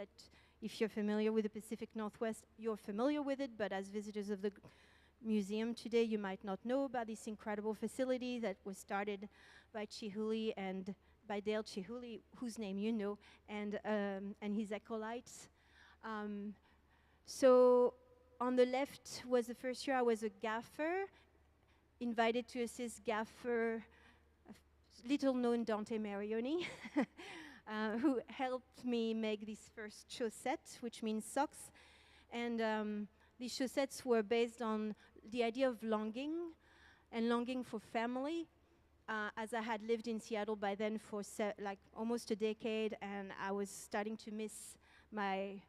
that if you're familiar with the Pacific Northwest, you're familiar with it, but as visitors of the museum today, you might not know about this incredible facility that was started by Chihuly and by Dale Chihuly, whose name you know, and his acolytes. So on the left was the first year I was a gaffer, invited to assist gaffer, little-known Dante Marioni, who helped me make this first chaussette, which means socks. And these chaussettes were based on the idea of longing and longing for family, as I had lived in Seattle by then for like almost a decade, and I was starting to miss my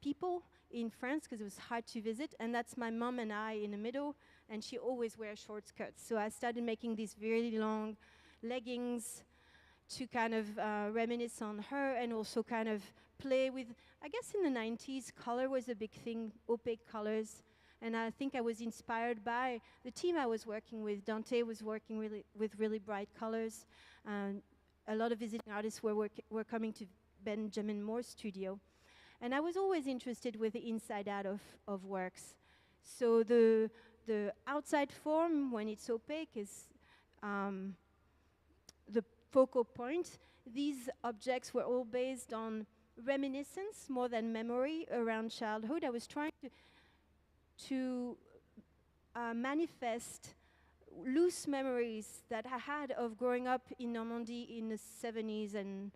people in France because it was hard to visit, and that's my mom and I in the middle, and she always wears short skirts. So I started making these really long leggings to kind of reminisce on her and also kind of play with, I guess in the 90s, color was a big thing, opaque colors. And I think I was inspired by the team I was working with. Dante was working with really bright colors. A lot of visiting artists were coming to Benjamin Moore's studio. And I was always interested with the inside out of works. So the outside form, when it's opaque, is the focal point. These objects were all based on reminiscence more than memory around childhood. I was trying to manifest loose memories that I had of growing up in Normandy in the 70s. And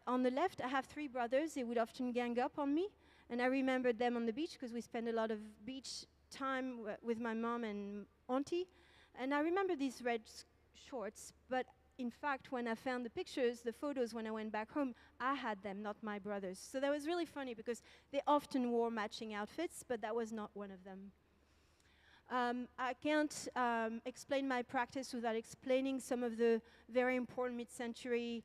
on the left, I have 3 brothers. They would often gang up on me. And I remembered them on the beach because we spent a lot of beach time with my mom and auntie. And I remember these red shorts. But in fact, when I found the pictures, the photos, when I went back home, I had them, not my brothers. So that was really funny because they often wore matching outfits, but that was not one of them. I can't explain my practice without explaining some of the very important mid-century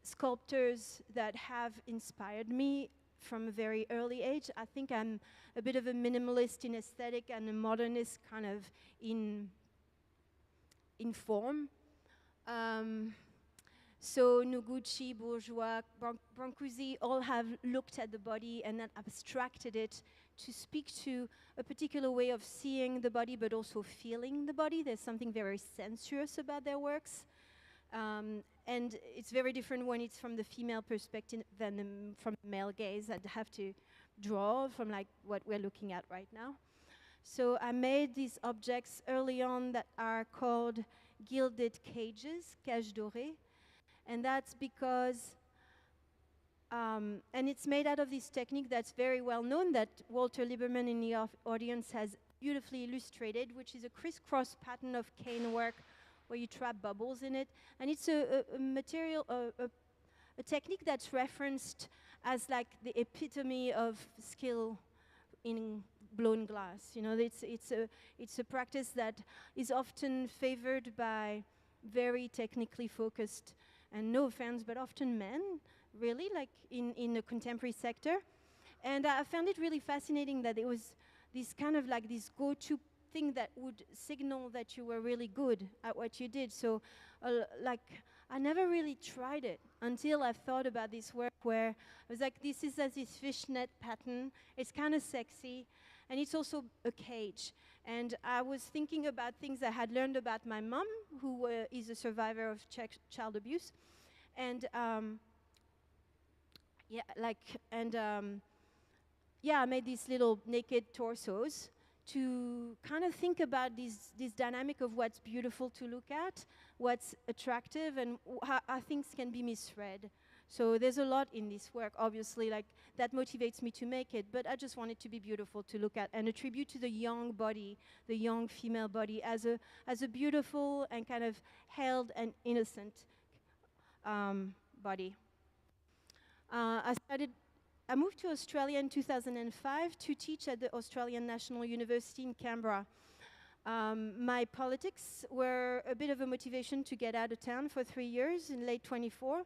sculptors that have inspired me from a very early age. I think I'm a bit of a minimalist in aesthetic and a modernist kind of in form. So Noguchi, Bourgeois, Brancusi all have looked at the body and then abstracted it to speak to a particular way of seeing the body but also feeling the body. There's something very sensuous about their works. And it's very different when it's from the female perspective than from the male gaze. I'd have to draw from like what we're looking at right now. So I made these objects early on that are called gilded cages, cage dorée, and that's because, and it's made out of this technique that's very well known that Walter Lieberman in the audience has beautifully illustrated, which is a crisscross pattern of cane work where you trap bubbles in it, and it's a material, a technique that's referenced as like the epitome of skill in blown glass. You know, it's a practice that is often favored by very technically focused, and no offense, but often men, really, like in the contemporary sector. And I found it really fascinating that it was this kind of like this go-to thing that would signal that you were really good at what you did. So like I never really tried it until I thought about this work where I was like, this is as this fishnet pattern. It's kind of sexy. And it's also a cage. And I was thinking about things I had learned about my mom, who is a survivor of child abuse. And I made these little naked torsos to kind of think about this dynamic of what's beautiful to look at, what's attractive, and how things can be misread. So there's a lot in this work, obviously, like that motivates me to make it, but I just want it to be beautiful to look at and a tribute to the young body, the young female body as a beautiful and kind of held and innocent body. I moved to Australia in 2005 to teach at the Australian National University in Canberra. My politics were a bit of a motivation to get out of town for 3 years in late 24.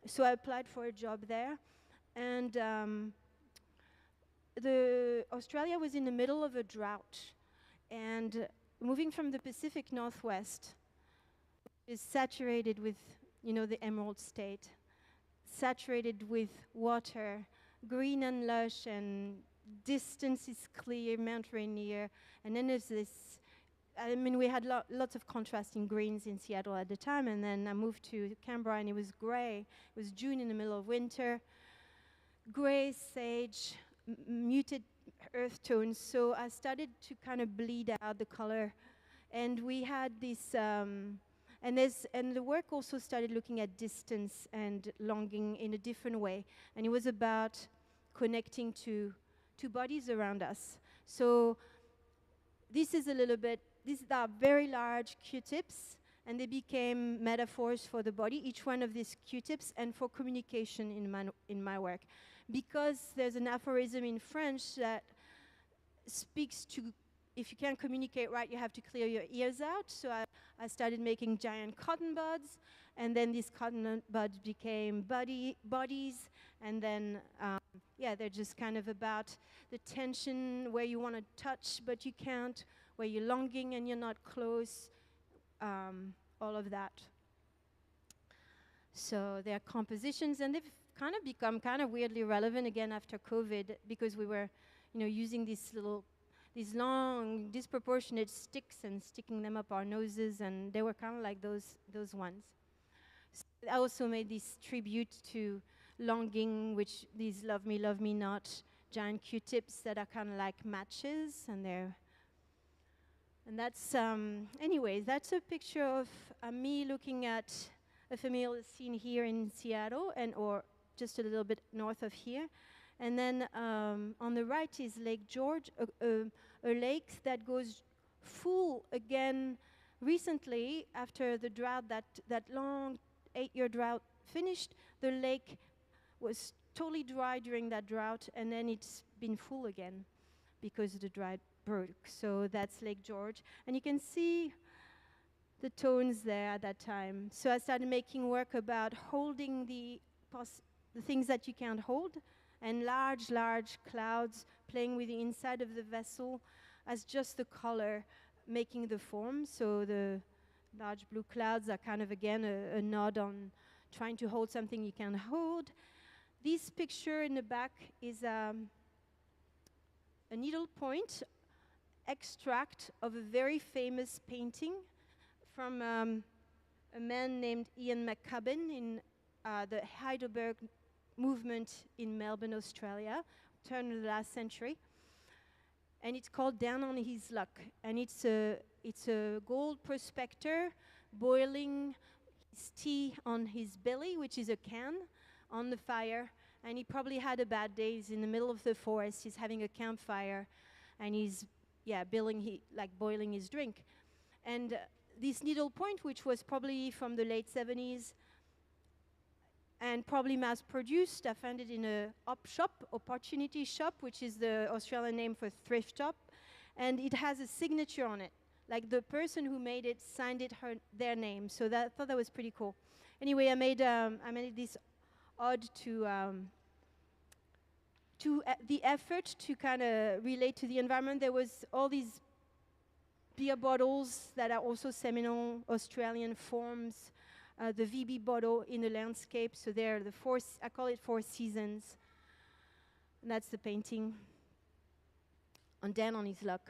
So I applied for a job there. And Australia was in the middle of a drought. And moving from the Pacific Northwest is saturated with, you know, the Emerald State. saturated with water, green and lush, and distance is clear, Mount Rainier. And then there's this, I mean, we had lots of contrasting greens in Seattle at the time, and then I moved to Canberra and it was gray. It was June in the middle of winter. Gray, sage, muted earth tones. So I started to kind of bleed out the color. And we had this, and the work also started looking at distance and longing in a different way. And it was about connecting to bodies around us. So this is a little bit, these are very large Q-tips, and they became metaphors for the body, each one of these Q-tips, and for communication in my work. Because there's an aphorism in French that speaks to, if you can't communicate right, you have to clear your ears out. So I started making giant cotton buds, and then these cotton buds became bodies, and then, yeah, they're just kind of about the tension where you want to touch, but you can't, where you're longing and you're not close, all of that. So they're compositions, and they've kind of become kind of weirdly relevant again after COVID, because we were, using these long, disproportionate sticks and sticking them up our noses, and they were kind of like those ones. So I also made this tribute to longing, which these love me not, giant Q-tips that are kind of like matches, and that's, anyways, that's a picture of me looking at a familiar scene here in Seattle, or just a little bit north of here. And then on the right is Lake George, a lake that goes full again recently after the drought, that long 8-year drought finished. The lake was totally dry during that drought, and then it's been full again because the drought broke. So that's Lake George. And you can see the tones there at that time. So I started making work about holding the things that you can't hold, and large clouds playing with the inside of the vessel as just the color making the form. So the large blue clouds are kind of, again, a nod on trying to hold something you can't hold. This picture in the back is a needlepoint extract of a very famous painting from a man named Ian McCubbin in the Heidelberg movement in Melbourne, Australia, turn of the last century. And it's called Down on His Luck. And it's a gold prospector boiling his tea on his belly, which is a can, on the fire. And he probably had a bad day. He's in the middle of the forest. He's having a campfire. And he's, boiling his drink. And this needlepoint, which was probably from the late 70s, and probably mass-produced. I found it in a op shop, opportunity shop, which is the Australian name for thrift shop, and it has a signature on it. Like the person who made it signed it their name. So I thought that was pretty cool. Anyway, I made this ode to the effort to kind of relate to the environment. There was all these beer bottles that are also seminal Australian forms. The VB bottle in the landscape, so there are I call it 4 seasons. And that's the painting on Dan on His Luck.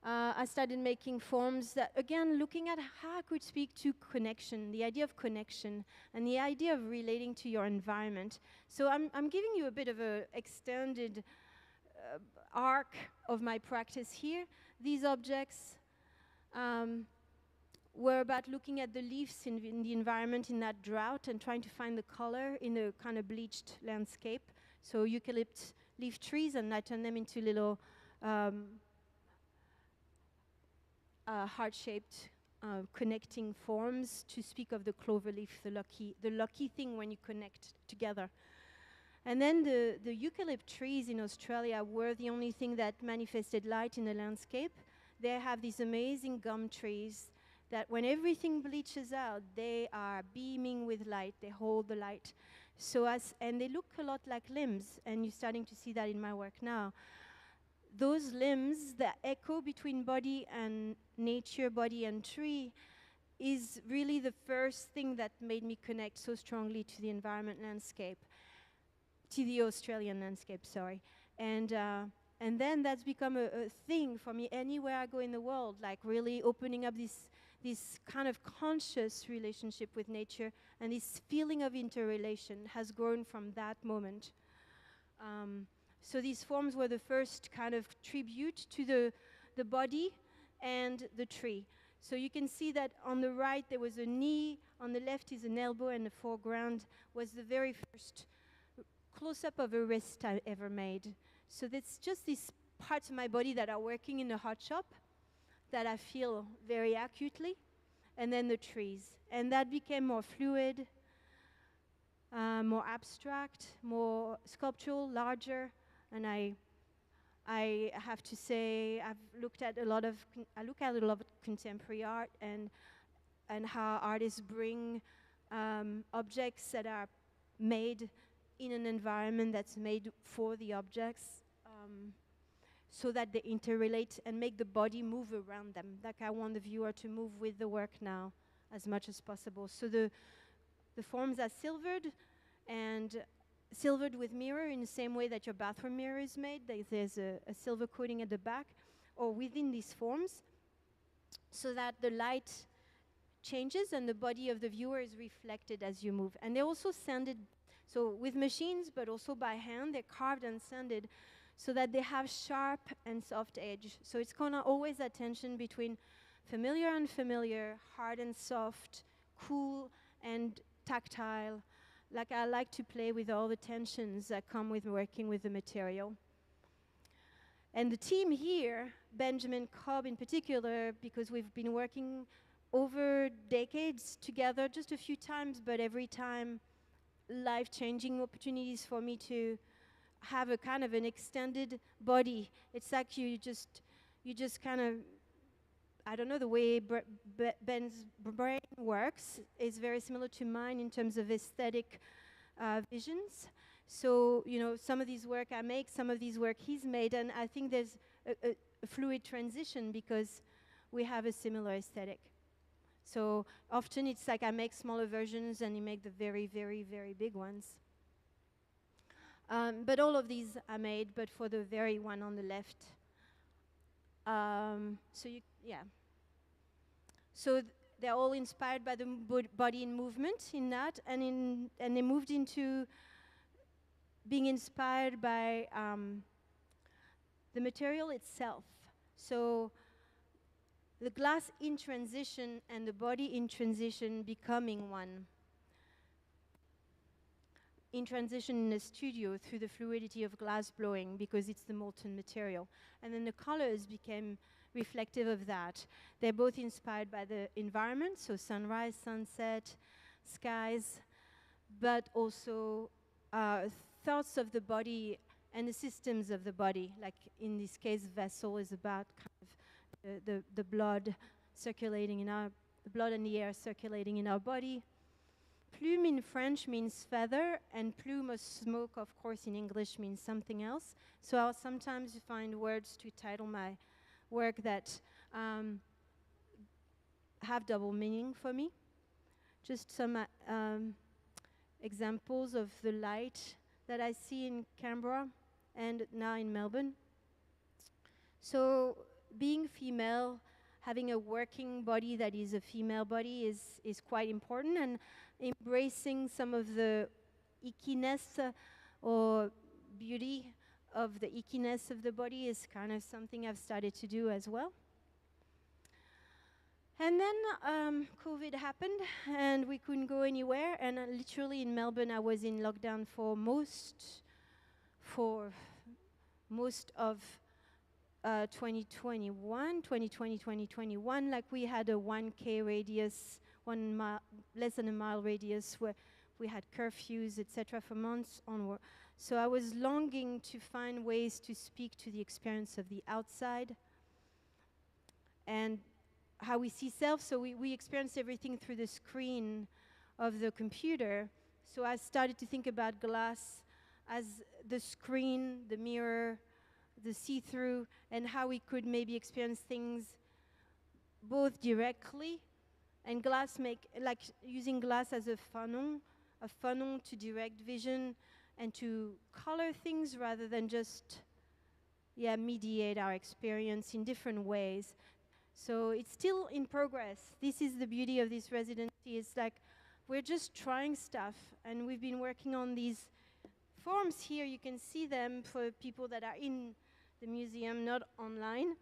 I started making forms that, again, looking at how I could speak to connection, the idea of connection, and the idea of relating to your environment. So I'm giving you a bit of an extended arc of my practice here. These objects were about looking at the leaves in the environment in that drought and trying to find the color in a kind of bleached landscape. So eucalypt leaf trees, and I turned them into little heart-shaped connecting forms to speak of the clover leaf, the lucky thing when you connect together. And then the eucalypt trees in Australia were the only thing that manifested light in the landscape. They have these amazing gum trees that when everything bleaches out, they are beaming with light. They hold the light. And they look a lot like limbs, and you're starting to see that in my work now. Those limbs, the echo between body and nature, body and tree, is really the first thing that made me connect so strongly to the environment landscape, to the Australian landscape, sorry. And then that's become a thing for me anywhere I go in the world, like really opening up this kind of conscious relationship with nature, and this feeling of interrelation has grown from that moment. So these forms were the first kind of tribute to the body and the tree. So you can see that on the right there was a knee, on the left is an elbow, and the foreground was the very first close-up of a wrist I ever made. So that's just these parts of my body that are working in the hot shop that I feel very acutely, and then the trees. And that became more fluid, more abstract, more sculptural, larger, and I have to say I look at a lot of contemporary art and how artists bring objects that are made in an environment that's made for the objects, so that they interrelate and make the body move around them. Like I want the viewer to move with the work now as much as possible. So the forms are silvered, and silvered with mirror in the same way that your bathroom mirror is made. There's a silver coating at the back or within these forms, so that the light changes and the body of the viewer is reflected as you move. And they're also sanded, so with machines, but also by hand, they're carved and sanded so that they have sharp and soft edge. So it's kind of always that tension between familiar and unfamiliar, hard and soft, cool and tactile. Like I like to play with all the tensions that come with working with the material. And the team here, Benjamin Cobb in particular, because we've been working over decades together, just a few times, but every time life-changing opportunities for me to have a kind of an extended body. It's like you just kind of, I don't know, the way Ben's brain works is very similar to mine in terms of aesthetic visions. So, you know, some of these work I make, some of these work he's made, and I think there's a fluid transition because we have a similar aesthetic. So often it's like I make smaller versions and he make the very, very, very big ones. But all of these are made, but for the very one on the left. So they're all inspired by the body in movement in that, and they moved into being inspired by the material itself. So the glass in transition and the body in transition becoming one. In transition in the studio through the fluidity of glass blowing because it's the molten material. And then the colors became reflective of that. They're both inspired by the environment, so sunrise, sunset, skies, but also thoughts of the body and the systems of the body. Like in this case, vessel is about kind of the blood circulating in the blood and the air circulating in our body. Plume in French means feather, and plume of smoke, of course, in English means something else. So I'll sometimes find words to title my work that have double meaning for me. Just some examples of the light that I see in Canberra and now in Melbourne. So being female, having a working body that is a female body is quite important, and embracing some of the ickiness or beauty of the ickiness of the body is kind of something I've started to do as well. And then COVID happened and we couldn't go anywhere, and literally in Melbourne I was in lockdown for most of 2020, 2021, like we had a 1K radius, 1 mile, less than a mile radius, where we had curfews, etc., for months onward. So I was longing to find ways to speak to the experience of the outside and how we see self. So we experience everything through the screen of the computer. So I started to think about glass as the screen, the mirror, the see-through, and how we could maybe experience things both directly And glass like using glass as a funnel to direct vision and to color things rather than just, mediate our experience in different ways. So it's still in progress. This is the beauty of this residency. It's like we're just trying stuff, and we've been working on these forms here. You can see them for people that are in the museum, not online.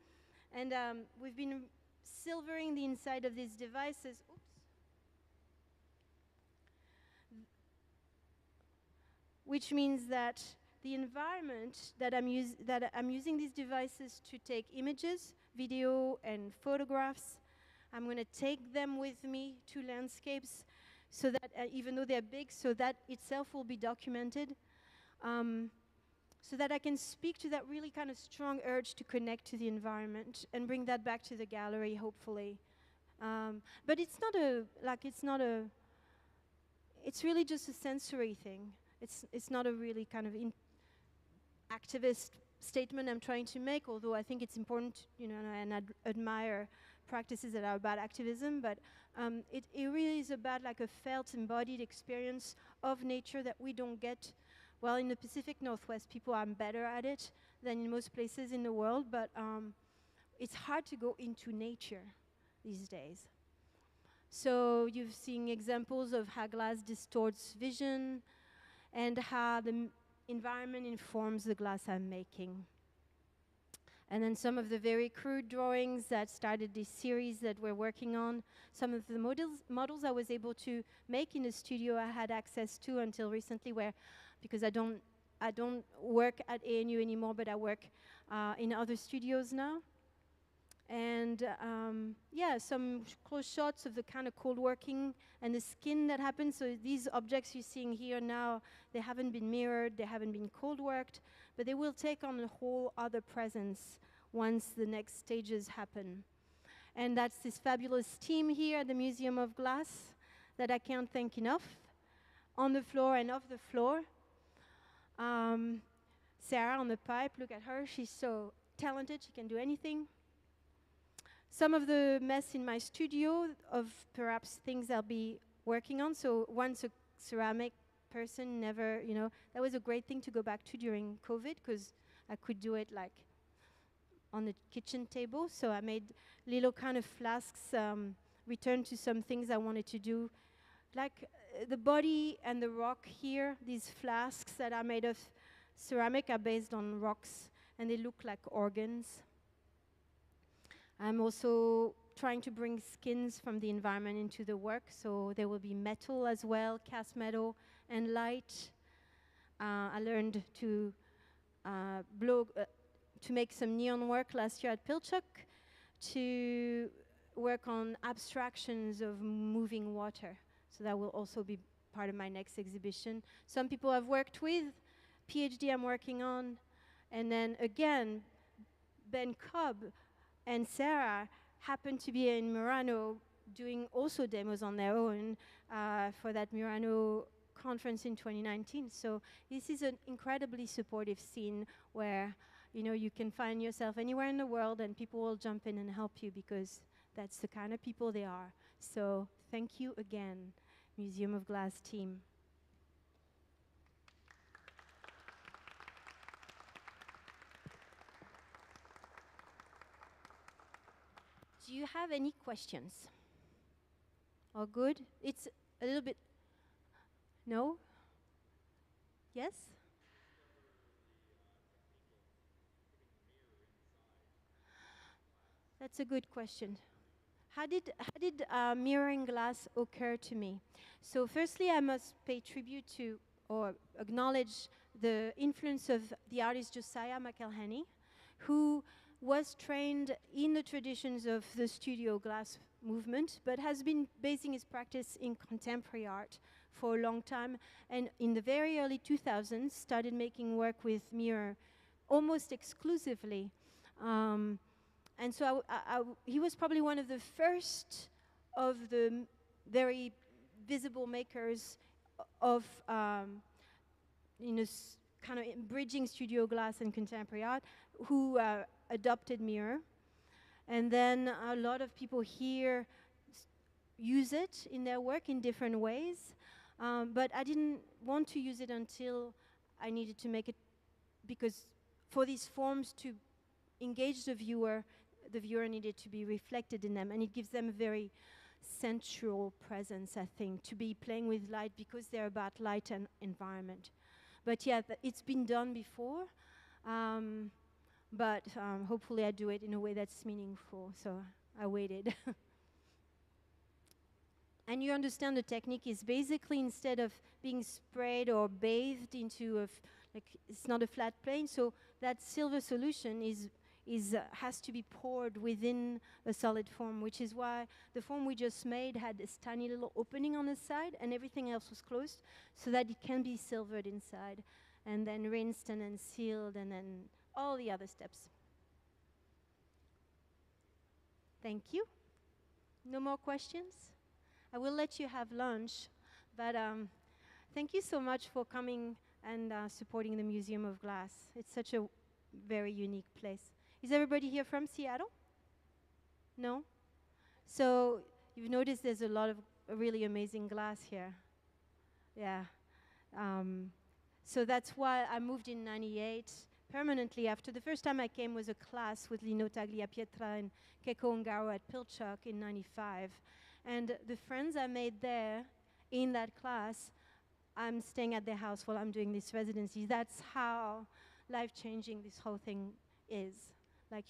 And we've been silvering the inside of these devices. Oops. Which means that the environment that I'm using these devices to take images, video, and photographs, I'm going to take them with me to landscapes, so that even though they're big, so that itself will be documented, so that I can speak to that really kind of strong urge to connect to the environment and bring that back to the gallery, hopefully. But it's really just a sensory thing. It's not a really kind of activist statement I'm trying to make, although I think it's important, and I admire practices that are about activism, but it really is about like a felt, embodied experience of nature that we don't get. Well, in the Pacific Northwest, people are better at it than in most places in the world, but it's hard to go into nature these days. So you've seen examples of how glass distorts vision and how the environment informs the glass I'm making. And then some of the very crude drawings that started this series that we're working on, some of the models I was able to make in the studio I had access to until recently, because I don't work at ANU anymore, but I work in other studios now. And some close shots of the kind of cold working and the skin that happens. So these objects you're seeing here now, they haven't been mirrored, they haven't been cold worked, but they will take on a whole other presence once the next stages happen. And that's this fabulous team here at the Museum of Glass that I can't thank enough, on the floor and off the floor. Sarah on the pipe, look at her, she's so talented, she can do anything. Some of the mess in my studio of perhaps things I'll be working on. So once a ceramic person never, that was a great thing to go back to during COVID, because I could do it like on the kitchen table. So I made little kind of flasks, return to some things I wanted to do. Like the body and the rock here, these flasks that are made of ceramic are based on rocks, and they look like organs. I'm also trying to bring skins from the environment into the work, so there will be metal as well, cast metal and light. I learned to make some neon work last year at Pilchuck, to work on abstractions of moving water. So that will also be part of my next exhibition. Some people I've worked with, PhD I'm working on, and then again, Ben Cobb and Sarah happened to be in Murano doing also demos on their own for that Murano conference in 2019. So this is an incredibly supportive scene where you can find yourself anywhere in the world and people will jump in and help you, because that's the kind of people they are. So thank you again, Museum of Glass team. Do you have any questions? All good? It's a little bit... No? Yes? That's a good question. How did mirroring glass occur to me? So firstly, I must pay tribute to, or acknowledge, the influence of the artist Josiah McElhenney, who was trained in the traditions of the studio glass movement, but has been basing his practice in contemporary art for a long time, and in the very early 2000s started making work with mirror almost exclusively. And so he was probably one of the first of the very visible makers of kind of bridging studio glass and contemporary art, who adopted mirror. And then a lot of people here, use it in their work in different ways, but I didn't want to use it until I needed to make it, because for these forms to engage the viewer needed to be reflected in them, and it gives them a very sensual presence, I think, to be playing with light, because they're about light and environment. But yeah, it's been done before, but hopefully I do it in a way that's meaningful, so I waited. And you understand the technique is basically, instead of being sprayed or bathed into like, it's not a flat plane, so that silver solution has to be poured within a solid form, which is why the form we just made had this tiny little opening on the side, and everything else was closed, so that it can be silvered inside, and then rinsed, and then sealed, and then all the other steps. Thank you. No more questions? I will let you have lunch, but thank you so much for coming and supporting the Museum of Glass. It's such a very unique place. Is everybody here from Seattle? No? So you've noticed there's a lot of really amazing glass here. Yeah. So that's why I moved in '98 permanently. After the first time I came was a class with Lino Tagliapietra and Keiko Ongaro at Pilchuck in '95. And the friends I made there in that class, I'm staying at their house while I'm doing this residency. That's how life-changing this whole thing is. Like,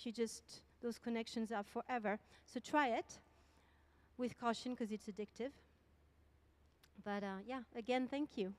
those connections are forever. So try it with caution, because it's addictive. But yeah, again, thank you.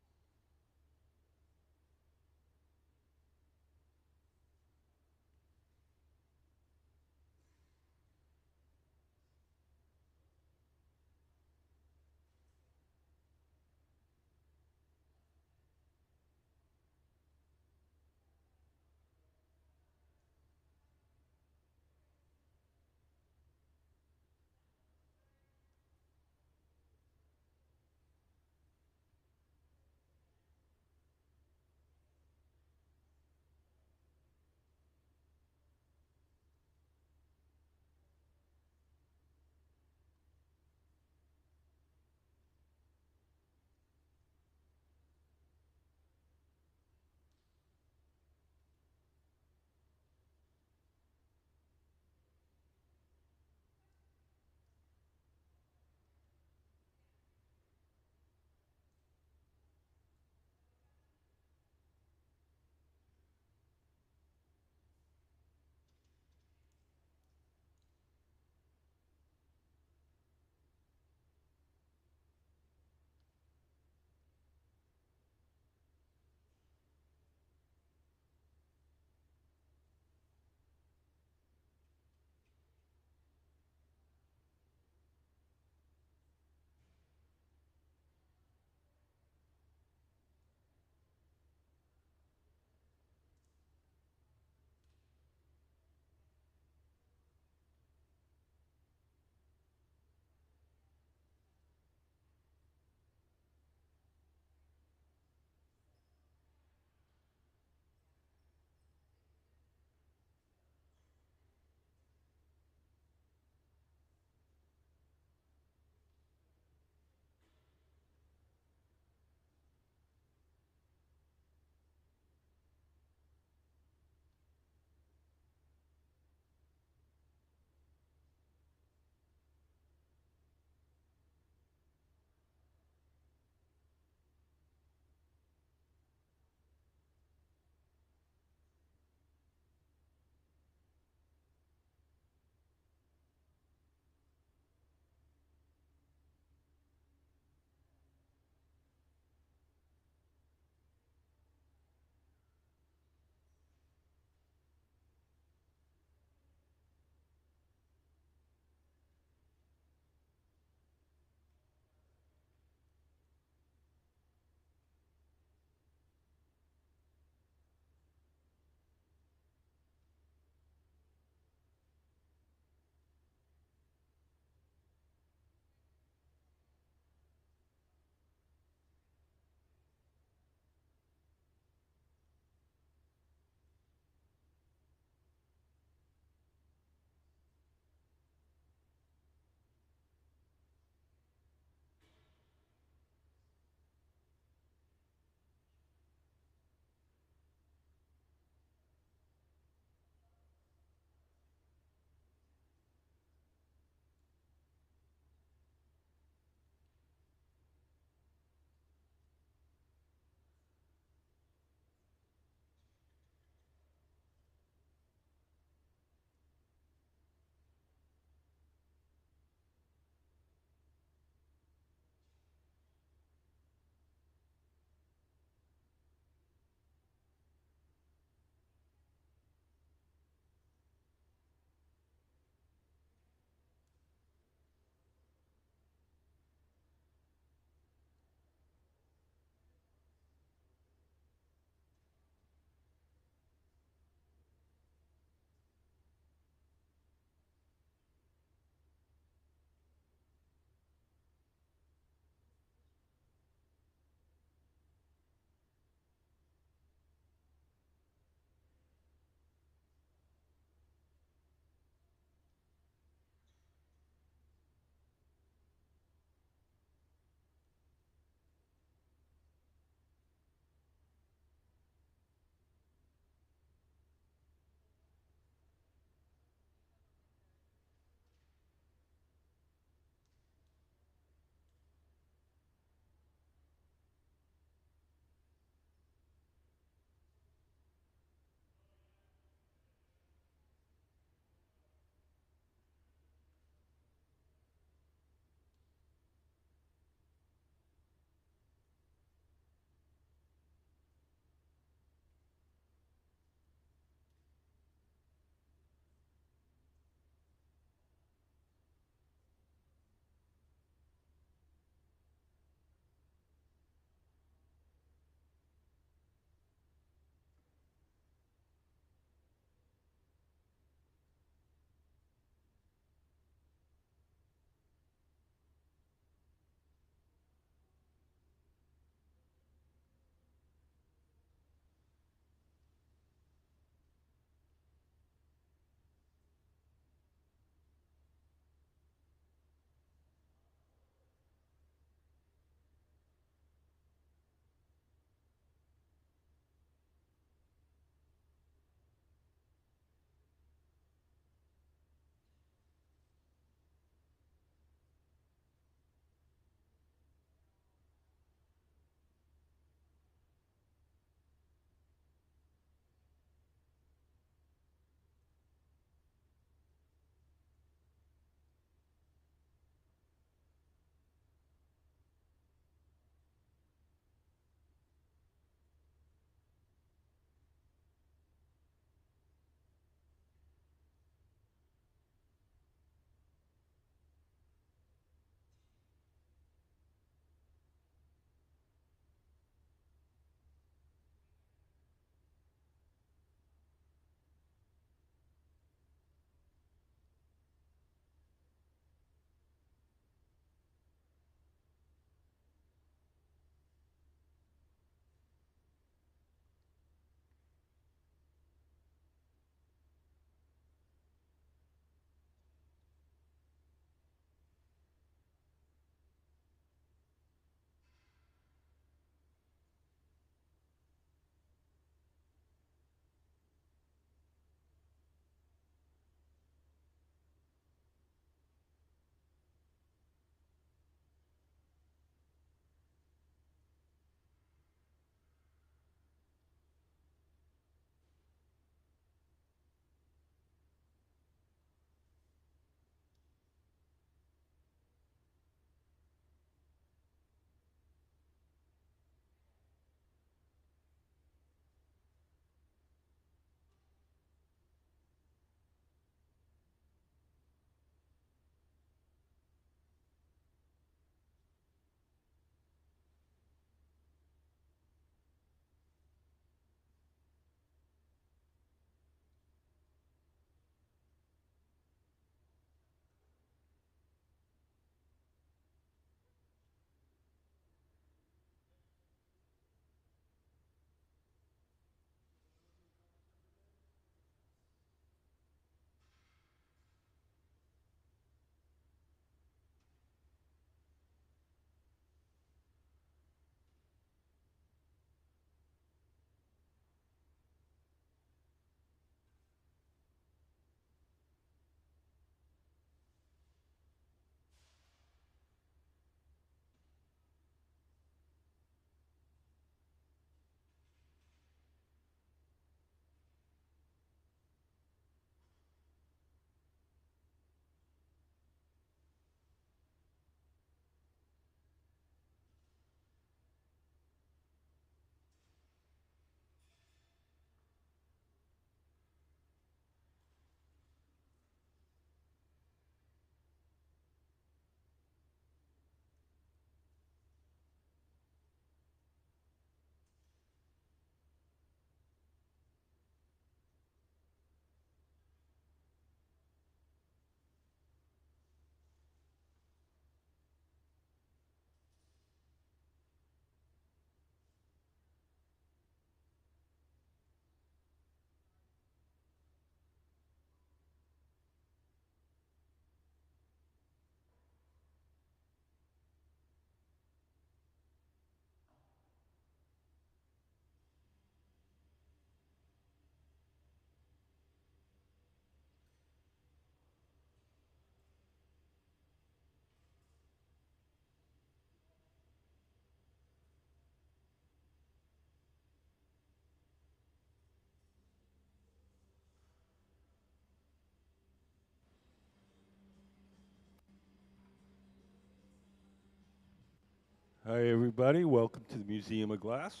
Hi everybody, welcome to the Museum of Glass.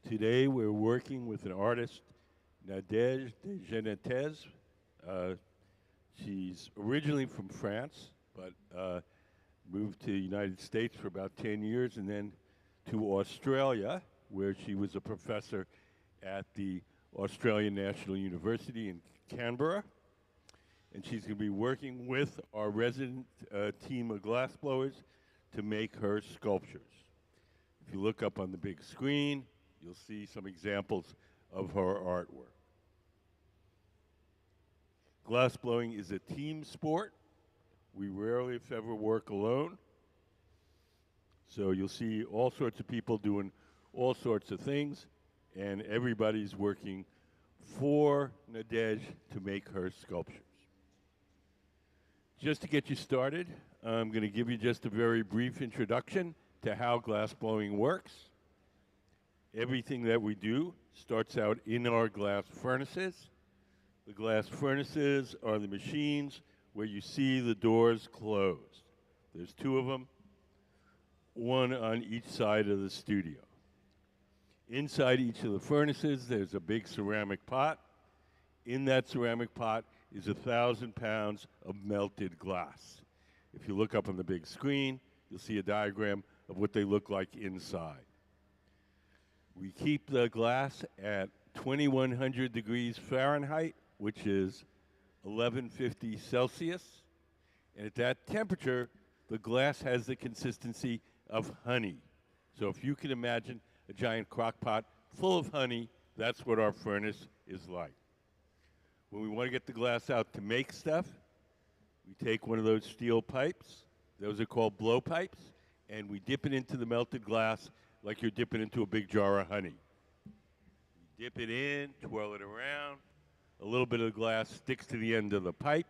Today we're working with an artist, Nadège Desgenétez. She's originally from France, but moved to the United States for about 10 years and then to Australia, where she was a professor at the Australian National University in Canberra. And she's going to be working with our resident team of glassblowers to make her sculptures. If you look up on the big screen, you'll see some examples of her artwork. Glassblowing is a team sport. We rarely, if ever, work alone. So you'll see all sorts of people doing all sorts of things, and everybody's working for Nadège to make her sculptures. Just to get you started, I'm going to give you just a very brief introduction to how glassblowing works. Everything that we do starts out in our glass furnaces. The glass furnaces are the machines where you see the doors closed. There's two of them, one on each side of the studio. Inside each of the furnaces, there's a big ceramic pot. In that ceramic pot is 1,000 pounds of melted glass. If you look up on the big screen, you'll see a diagram of what they look like inside. We keep the glass at 2100 degrees Fahrenheit, which is 1150 Celsius. And at that temperature, the glass has the consistency of honey. So if you can imagine a giant crock pot full of honey, that's what our furnace is like. When we want to get the glass out to make stuff, we take one of those steel pipes, those are called blow pipes, and we dip it into the melted glass like you're dipping into a big jar of honey. You dip it in, twirl it around, a little bit of the glass sticks to the end of the pipe.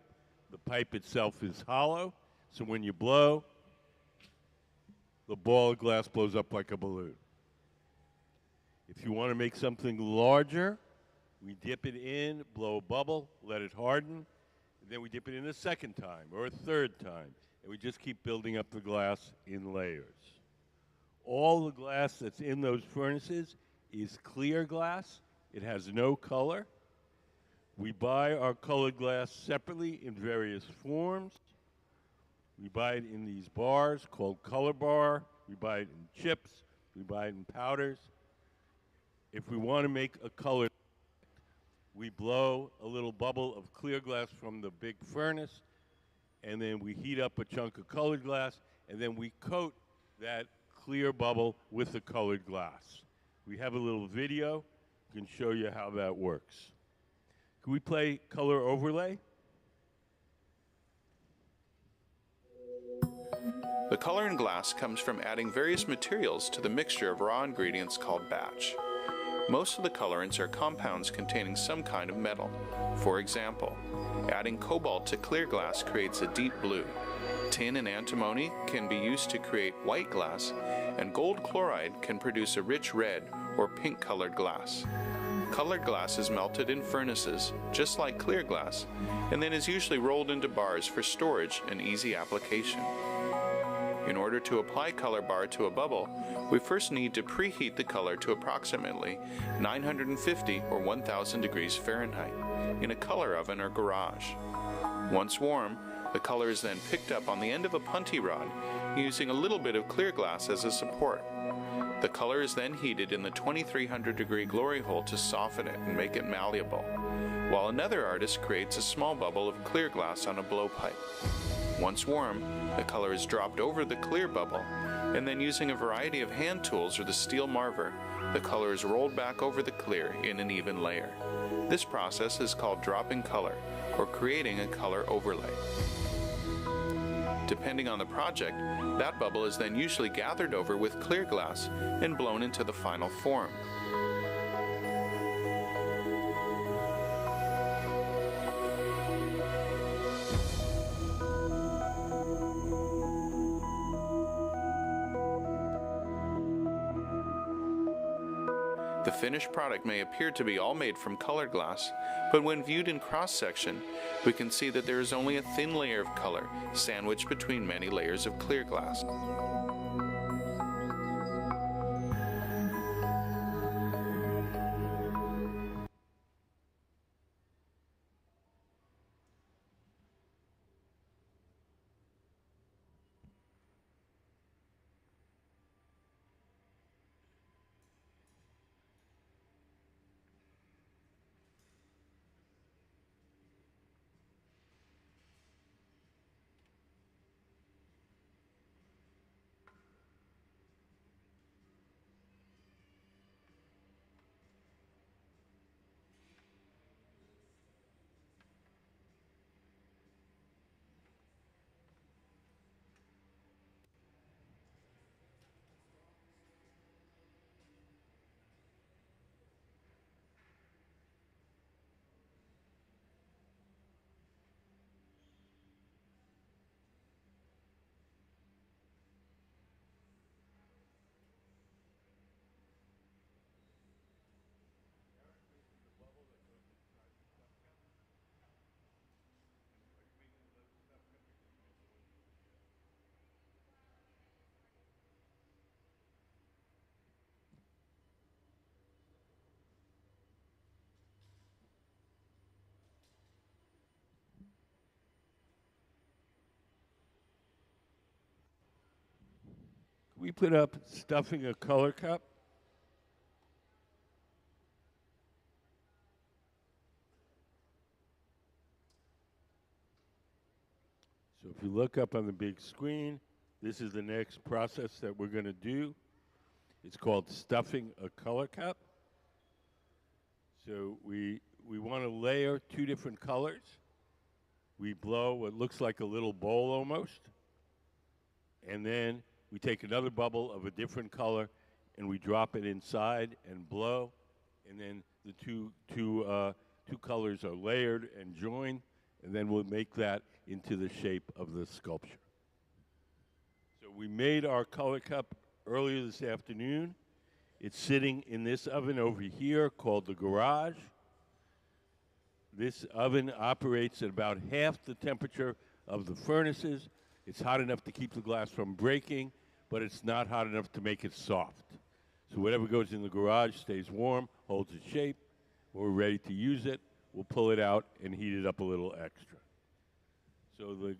The pipe itself is hollow, so when you blow, the ball of glass blows up like a balloon. If you want to make something larger, we dip it in, blow a bubble, let it harden, and then we dip it in a second time or a third time, and we just keep building up the glass in layers. All the glass that's in those furnaces is clear glass. It has no color. We buy our colored glass separately in various forms. We buy it in these bars called Color Bar. We buy it in chips. We buy it in powders. If we want to make a color, we blow a little bubble of clear glass from the big furnace, and then we heat up a chunk of colored glass, and then we coat that clear bubble with the colored glass. We have a little video. Can show you how that works. Can we play color overlay? The color in glass comes from adding various materials to the mixture of raw ingredients called batch. Most of the colorants are compounds containing some kind of metal. For example, adding cobalt to clear glass creates a deep blue. Tin and antimony can be used to create white glass, and gold chloride can produce a rich red or pink-colored glass. Colored glass is melted in furnaces, just like clear glass, and then is usually rolled into bars for storage and easy application. In order to apply color bar to a bubble, we first need to preheat the color to approximately 950 or 1000 degrees Fahrenheit in a color oven or garage. Once warm, the color is then picked up on the end of a punty rod using a little bit of clear glass as a support. The color is then heated in the 2300 degree glory hole to soften it and make it malleable, while another artist creates a small bubble of clear glass on a blowpipe. Once warm, the color is dropped over the clear bubble, and then using a variety of hand tools or the steel marver, the color is rolled back over the clear in an even layer. This process is called dropping color, or creating a color overlay. Depending on the project, that bubble is then usually gathered over with clear glass and blown into the final form. The finished product may appear to be all made from colored glass, but when viewed in cross-section, we can see that there is only a thin layer of color sandwiched between many layers of clear glass. we put up stuffing a color cup. So if you look up on the big screen, this is the next process that we're going to do. It's called stuffing a color cup. So we want to layer 2 different colors. We blow what looks like a little bowl almost. And then we take another bubble of a different color and we drop it inside and blow. And then the two colors are layered and joined. And then we'll make that into the shape of the sculpture. So we made our color cup earlier this afternoon. It's sitting in this oven over here called the garage. This oven operates at about half the temperature of the furnaces. It's hot enough to keep the glass from breaking, but it's not hot enough to make it soft. So whatever goes in the garage stays warm, holds its shape. When we're ready to use it, we'll pull it out and heat it up a little extra. So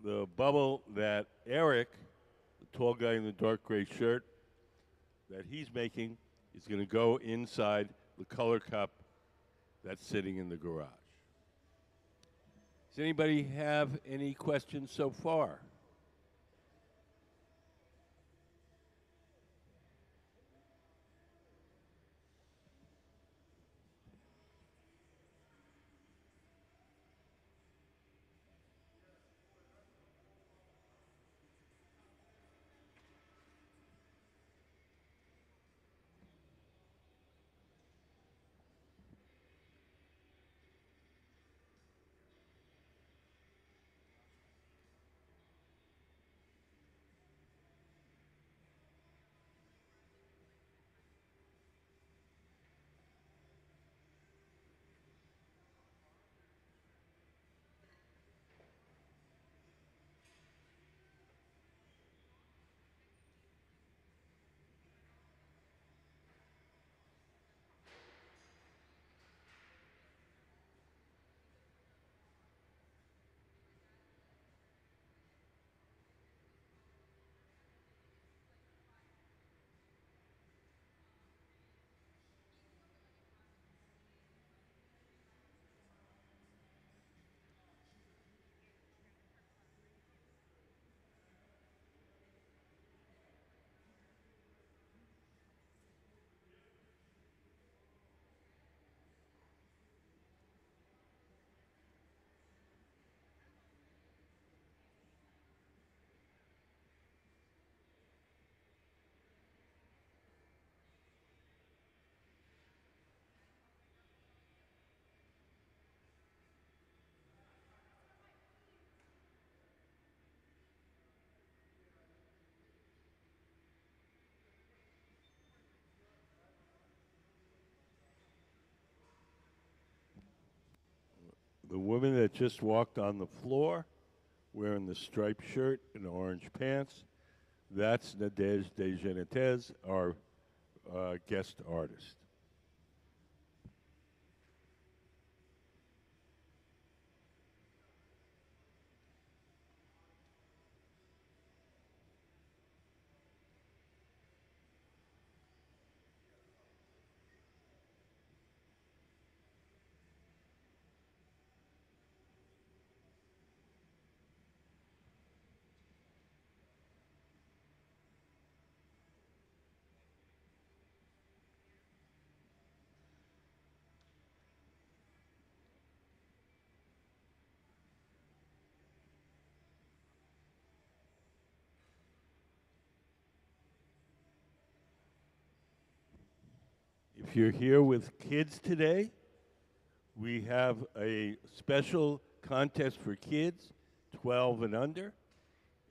the bubble that Eric, the tall guy in the dark gray shirt, that he's making is going to go inside the color cup that's sitting in the garage. Does anybody have any questions so far? The woman that just walked on the floor wearing the striped shirt and orange pants, that's Nadège Desgenétez, our guest artist. If you're here with kids today, we have a special contest for kids, 12 and under.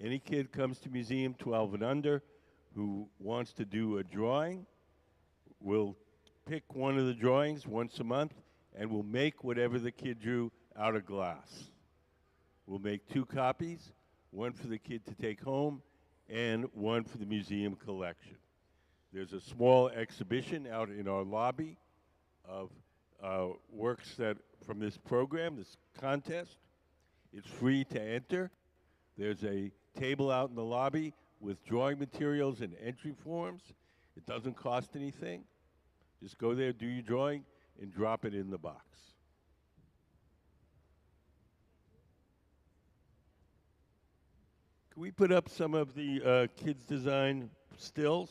Any kid comes to museum 12 and under who wants to do a drawing, we'll pick one of the drawings once a month and we'll make whatever the kid drew out of glass. We'll make 2 copies, one for the kid to take home and one for the museum collection. There's a small exhibition out in our lobby of works that from this program, this contest. It's free to enter. There's a table out in the lobby with drawing materials and entry forms. It doesn't cost anything. Just go there, do your drawing, and drop it in the box. Can we put up some of the kids' design stills?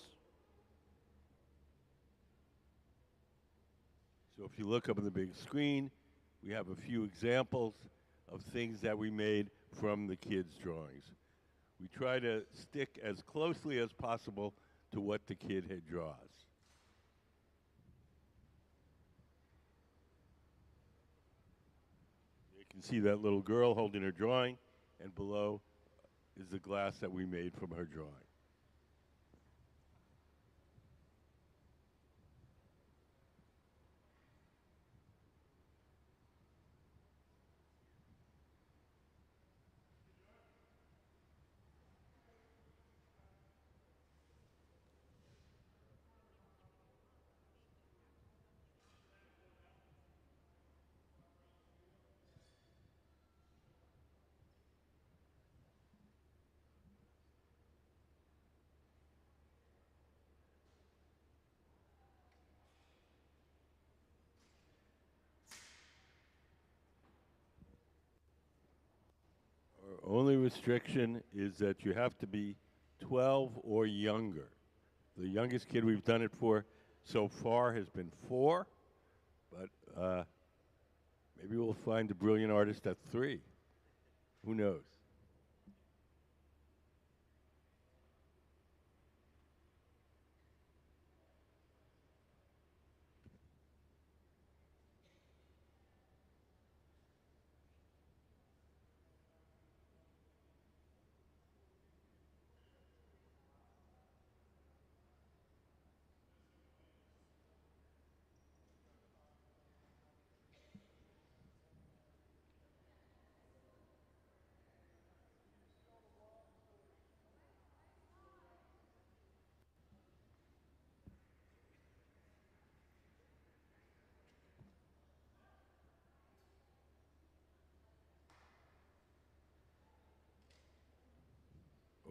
So if you look up on the big screen, we have a few examples of things that we made from the kids' drawings. We try to stick as closely as possible to what the kid had draws. You can see that little girl holding her drawing, and below is the glass that we made from her drawing. Our only restriction is that you have to be 12 or younger. The youngest kid we've done it for so far has been 4, but maybe we'll find a brilliant artist at 3. Who knows?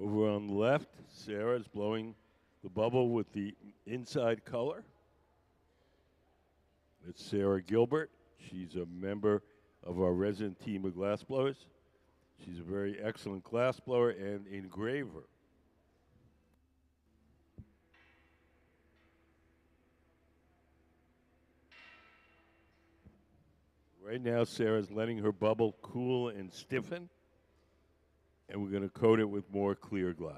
Over on the left, Sarah's blowing the bubble with the inside color. It's Sarah Gilbert. She's a member of our resident team of glassblowers. She's a very excellent glassblower and engraver. Right now, Sarah's letting her bubble cool and stiffen, and we're going to coat it with more clear glass.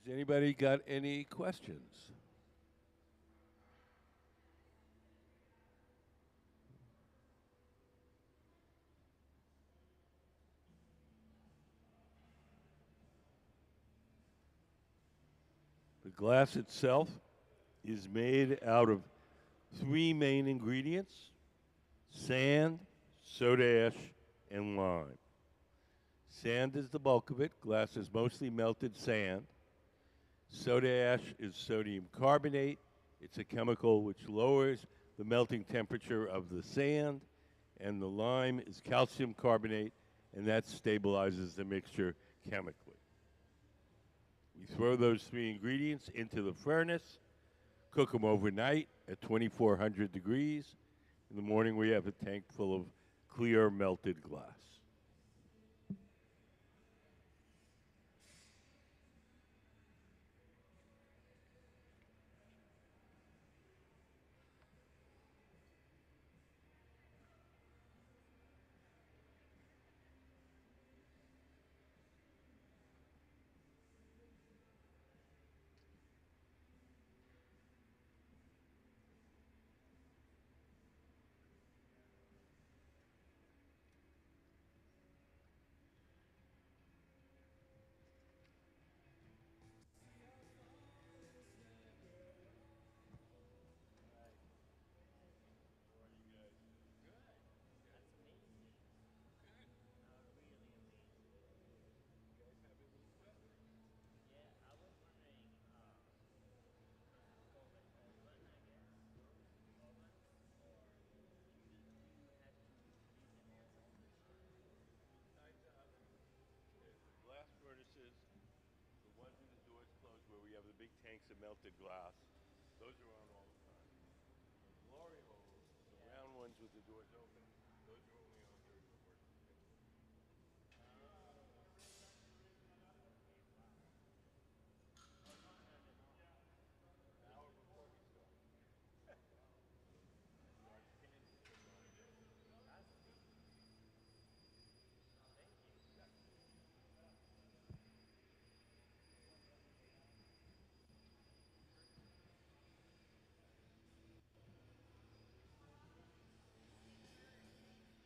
Has anybody got any questions? The glass itself is made out of 3 main ingredients: sand, soda ash, and lime. Sand is the bulk of it. Glass is mostly melted sand. Soda ash is sodium carbonate. It's a chemical which lowers the melting temperature of the sand. And the lime is calcium carbonate, and that stabilizes the mixture chemically. We throw those 3 ingredients into the furnace, cook them overnight at 2,400 degrees. In the morning, we have a tank full of clear melted glass. tanks of melted glass. Those are on all the time. The glory holes, the round ones with the doors open, those are only on during the work. An hour before we start. Our candy is on this.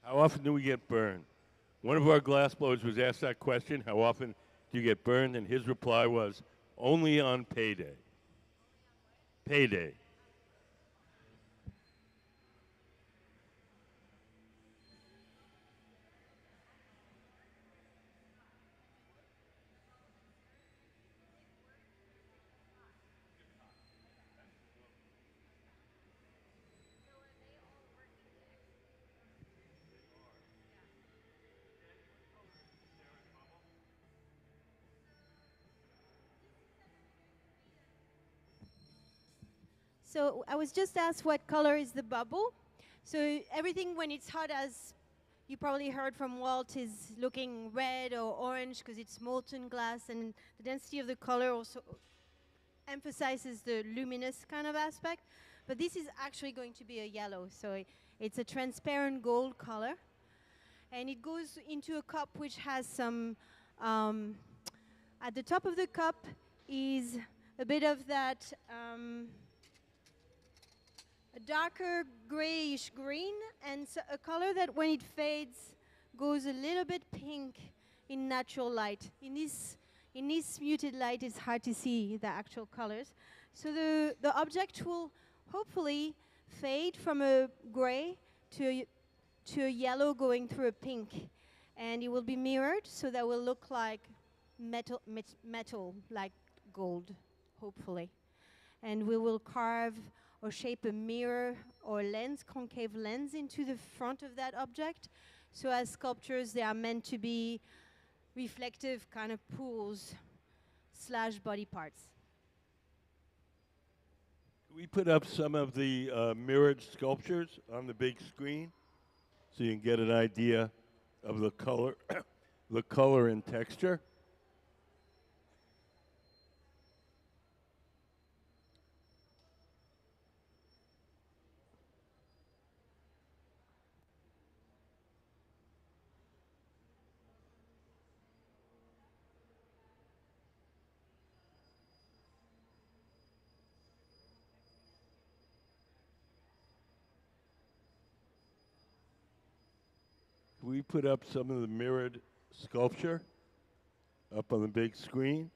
How often do we get burned? One of our glass blowers was asked that question, how often do you get burned? And his reply was, only on payday. Payday. So I was just asked what color is the bubble. So everything when it's hot, as you probably heard from Walt, is looking red or orange because it's molten glass, and the density of the color also emphasizes the luminous kind of aspect. But this is actually going to be a yellow, so it's a transparent gold color. And it goes into a cup which has some, at the top of the cup is a bit of that, a darker grayish green, and so a color that when it fades goes a little bit pink in natural light. In this muted light, it's hard to see the actual colors. So the object will hopefully fade from a gray to a yellow going through a pink. And it will be mirrored, so that will look like metal like gold, hopefully. And we will carve or shape a mirror or lens, concave lens, into the front of that object. So as sculptures, they are meant to be reflective kind of pools / body parts. We put up some of the mirrored sculptures on the big screen so you can get an idea of the color, the color and texture. We put up some of the mirrored sculpture up on the big screen.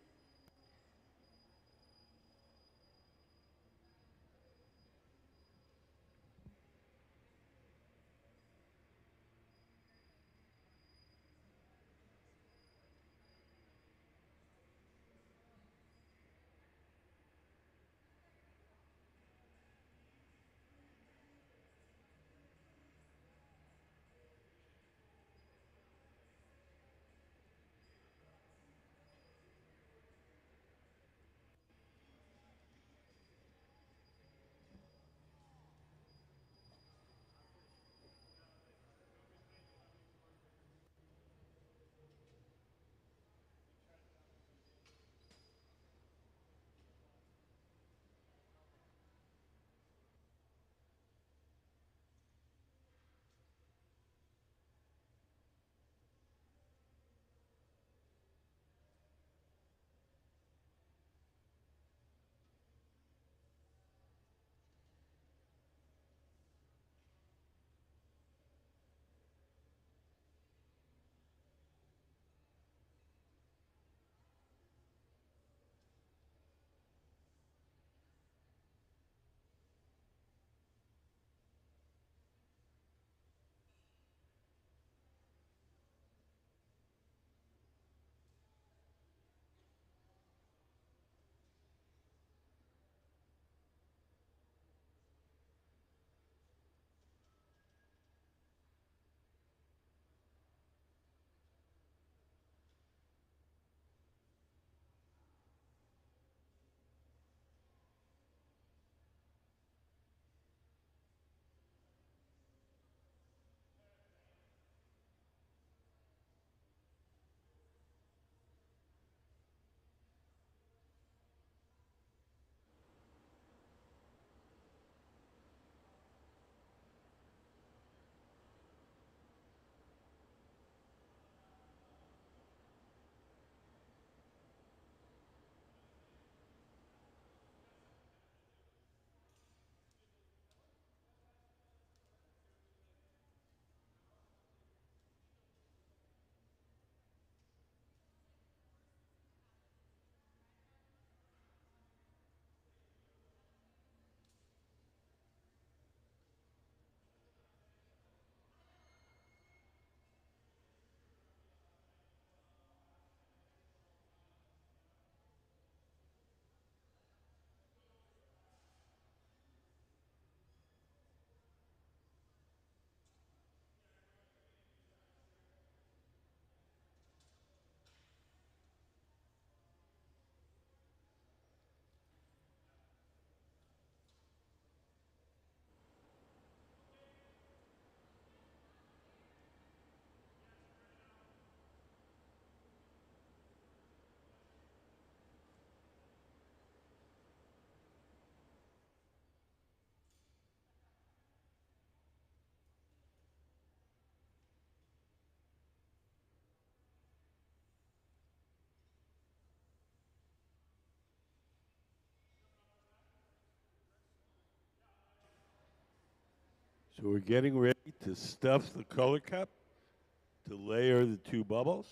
So we're getting ready to stuff the color cup to layer the two bubbles.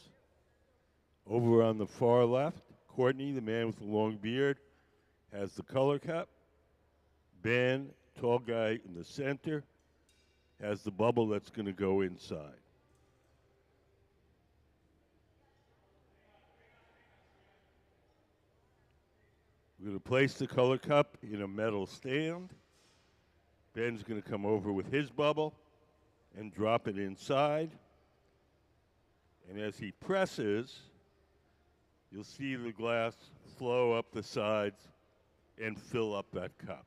Over on the far left, Courtney, the man with the long beard, has the color cup. Ben, tall guy in the center, has the bubble that's going to go inside. We're going to place the color cup in a metal stand. Ben's going to come over with his bubble and drop it inside. And as he presses, you'll see the glass flow up the sides and fill up that cup.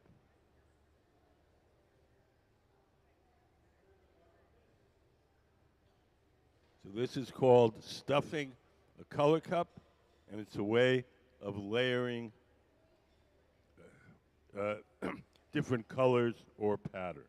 So this is called stuffing a color cup, and it's a way of layering different colors or patterns.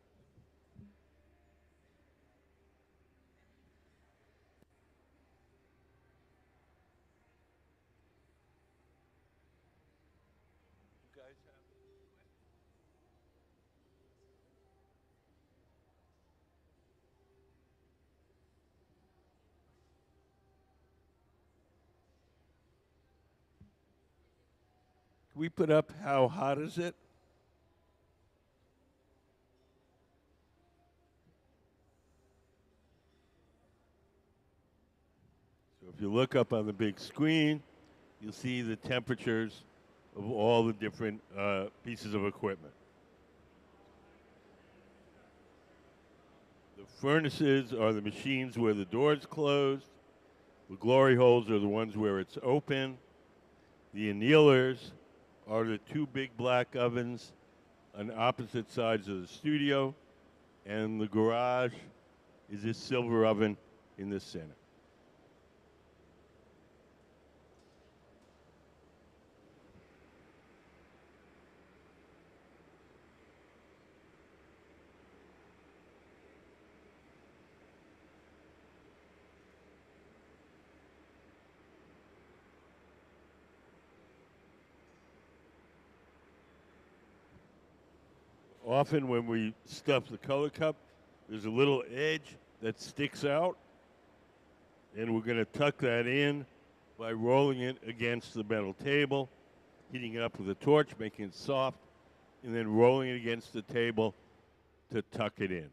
Can we put up how hot is it? So if you look up on the big screen, you'll see the temperatures of all the different pieces of equipment. The furnaces are the machines where the door's closed. The glory holes are the ones where it's open. The annealers are the two big black ovens on opposite sides of the studio. And the garage is this silver oven in the center. Often when we stuff the color cup, there's a little edge that sticks out, and we're going to tuck that in by rolling it against the metal table, heating it up with a torch, making it soft, and then rolling it against the table to tuck it in.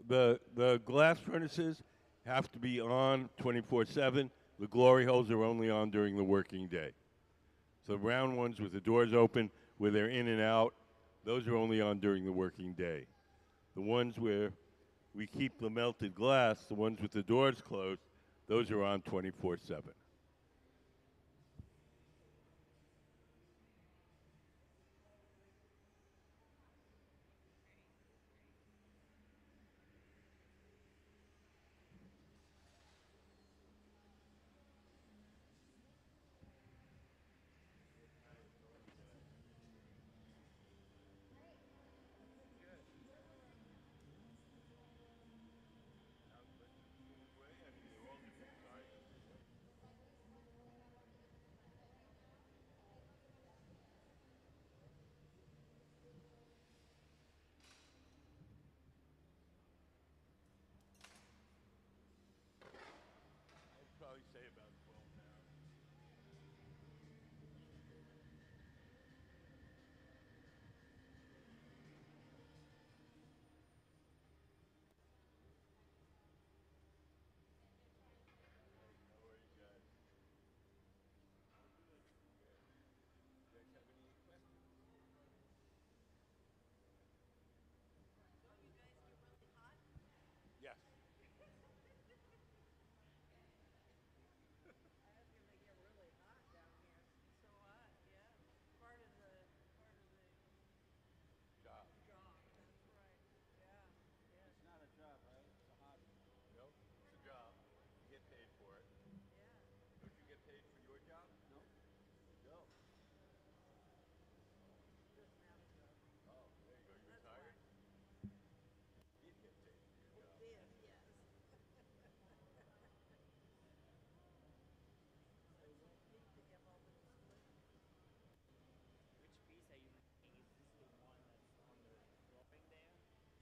The glass furnaces have to be on 24/7. The glory holes are only on during the working day. So the round ones with the doors open, where they're in and out, those are only on during the working day. The ones where we keep the melted glass, the ones with the doors closed, those are on 24/7.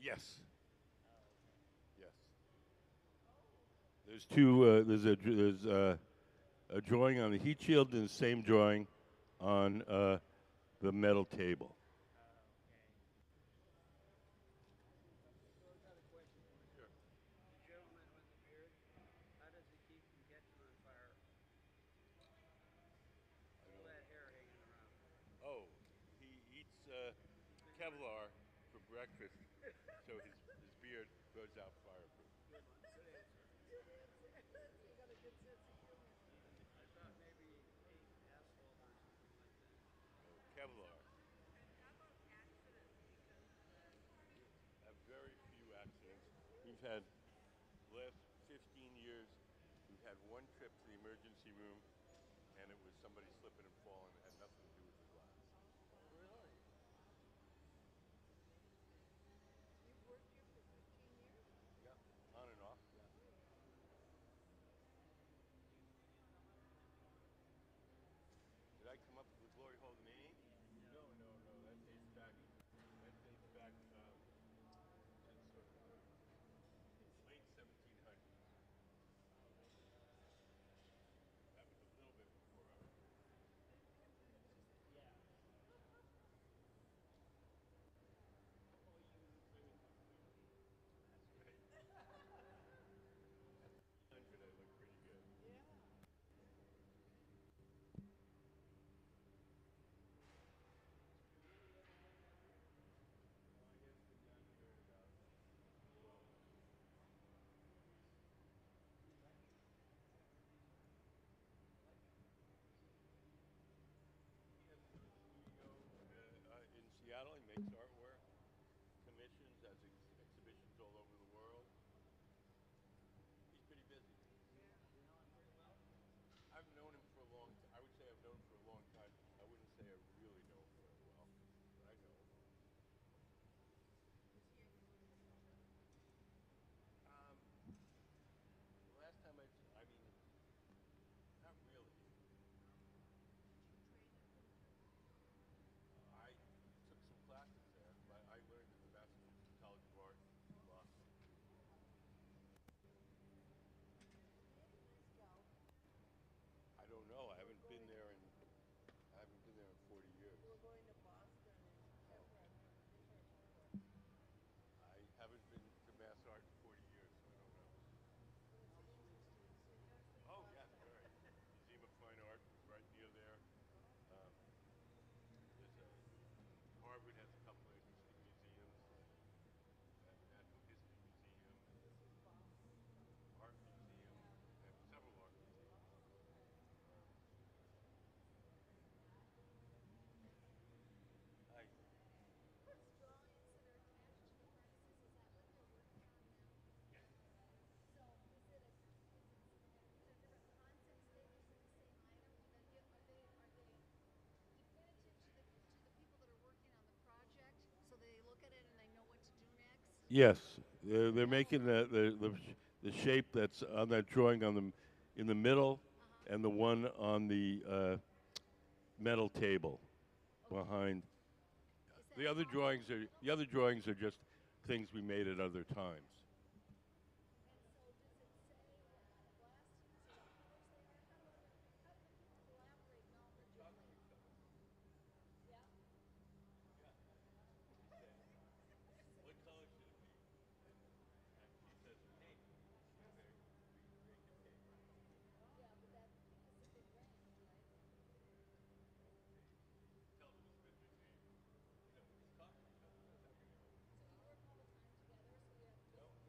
Yes. Yes. There's two. There's a drawing on the heat shield and the same drawing on the metal table. Oh, he eats Kevlar for breakfast, so his beard goes out fireproof. Oh, Kevlar. Have very few accidents. We've had last 15 years. We've had one trip to the emergency room, and it was somebody slipping and falling. It had nothing to do with the glass. Really? Yeah, on and off. Yeah. Did I come up with the glory hole name? No, no, no. That dates back. That dates back since sort of late 1700s. That was a little bit before our time. At 100, I look pretty good. He has been down here about 12 months. He has his own studio in Seattle. He makes artwork, commissions, has exhibitions all over the world. He's pretty busy. I've known him for a long time. I would say I've known him for a long time. I wouldn't say I really know him very well, but I know him. The last time I mean, not really. I took some classes there. I learned at the Massachusetts College of Art in Boston. I don't know. I haven't been there in 40 years. I haven't been to Mass Art in 40 years, so I don't know. Oh yes, very. Museum of Fine Art is right near there. Um, there's a Harvard has a couple of interesting museums. Natural History Museum, Art Museum. They have several art museums. Um, I Yes, they're making the shape that's on that drawing on the in the middle, and the one on the metal table behind. The other drawings are just things we made at other times. What color should it be? And she says pink. Okay, we make it pink. Tell them it's Mr. James. You know, he's talking. He knows how you're doing.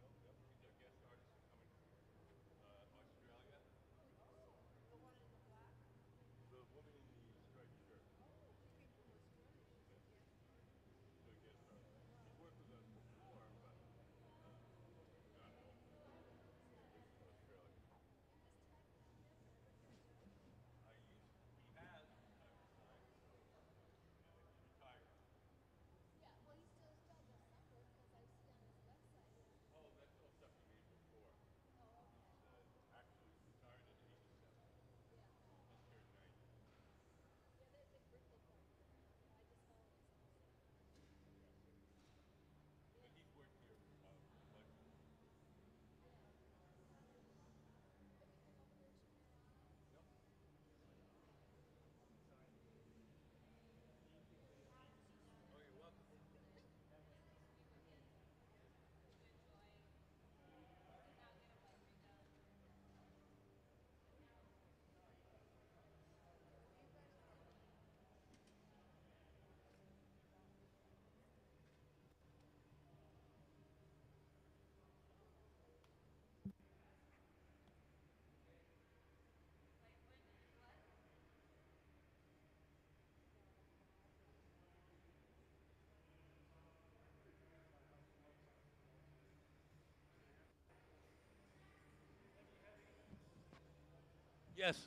Yes.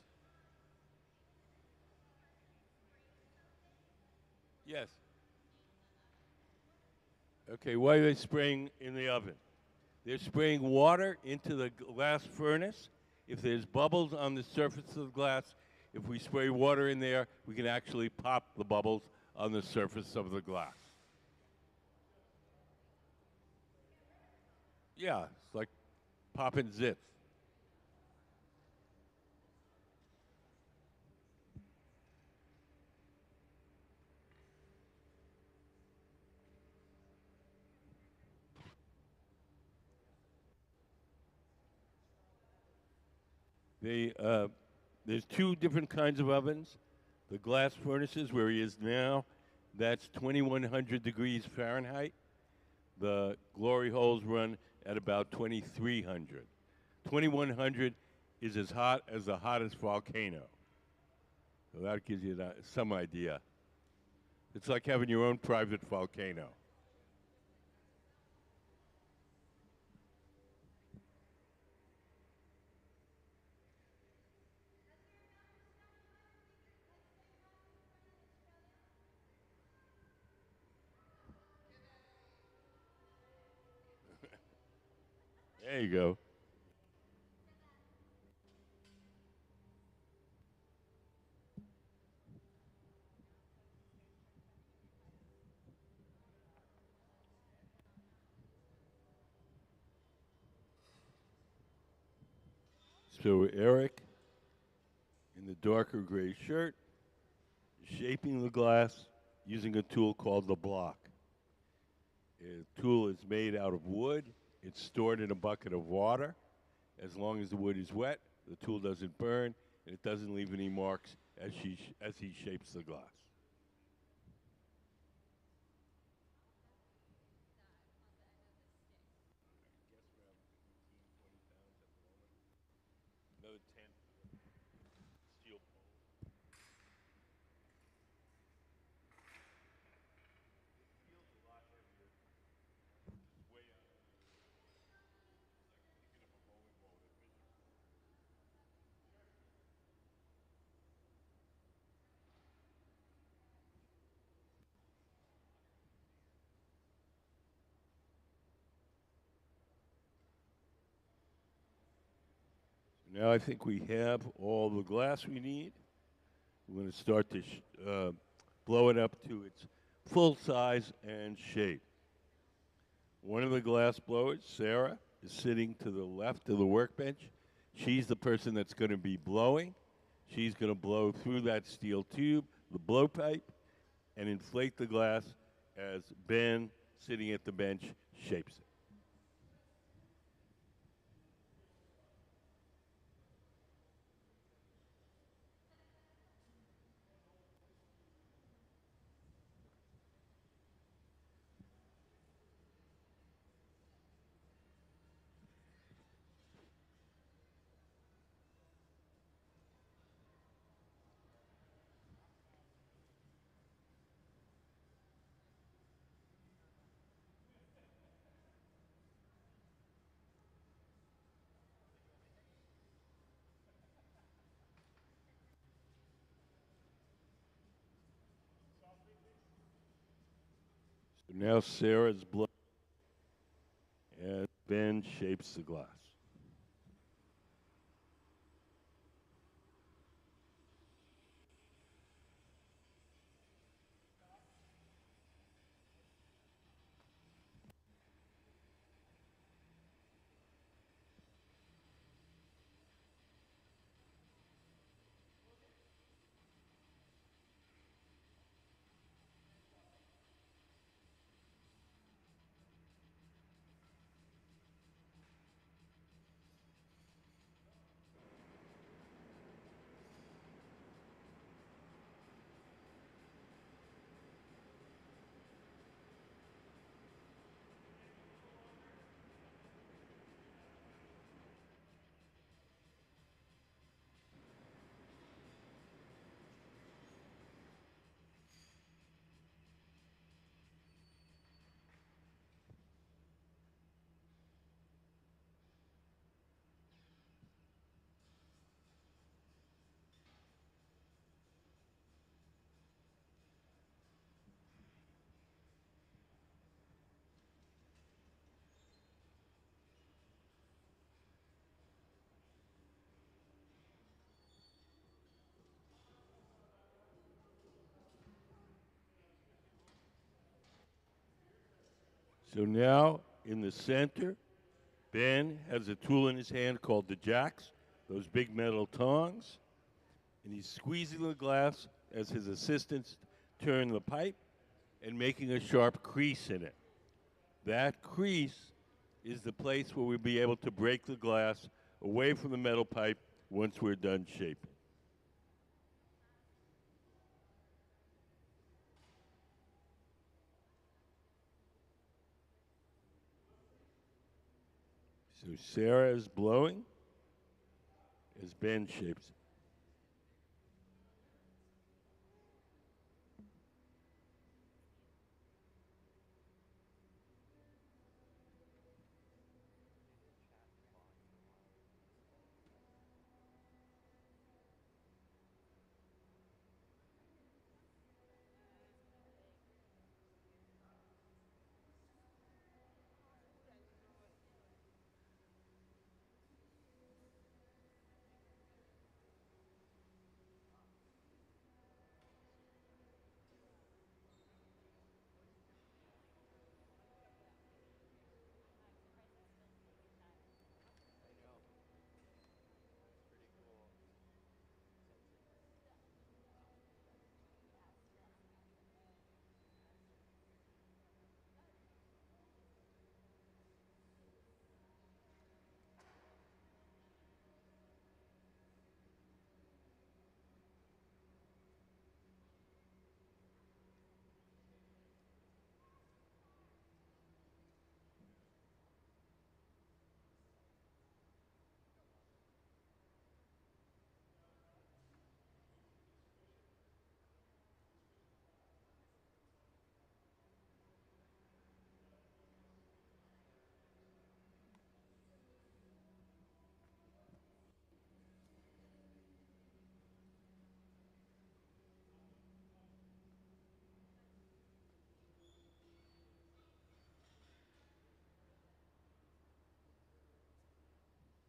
Yes. Okay, why are they spraying in the oven? They're spraying water into the glass furnace. If there's bubbles on the surface of the glass, if we spray water in there, we can actually pop the bubbles on the surface of the glass. Yeah, it's like popping zits. They, there's two different kinds of ovens. The glass furnaces, where he is now, that's 2100 degrees Fahrenheit. The glory holes run at about 2300. 2100 is as hot as the hottest volcano. So that gives you some idea. It's like having your own private volcano. There you go. So Eric, in the darker gray shirt, is shaping the glass using a tool called the block. The tool is made out of wood. It's stored in a bucket of water. As long as the wood is wet, the tool doesn't burn, and it doesn't leave any marks as he shapes the glass. Another 10 steel poles. Feels a lot heavier. It's way out. Like picking up a bowling ball with a fishing pole. So now I think we have all the glass we need. We're going to start to blow it up to its full size and shape. One of the glass blowers, Sarah, is sitting to the left of the workbench. She's the person that's going to be blowing. She's going to blow through that steel tube, the blowpipe, and inflate the glass as Ben, sitting at the bench, shapes it. So now Sarah's blowing as Ben shapes the glass. So now, in the center, Ben has a tool in his hand called the jacks, those big metal tongs, and he's squeezing the glass as his assistants turn the pipe and making a sharp crease in it. That crease is the place where we'll be able to break the glass away from the metal pipe once we're done shaping. So Sarah is blowing as Ben shapes it.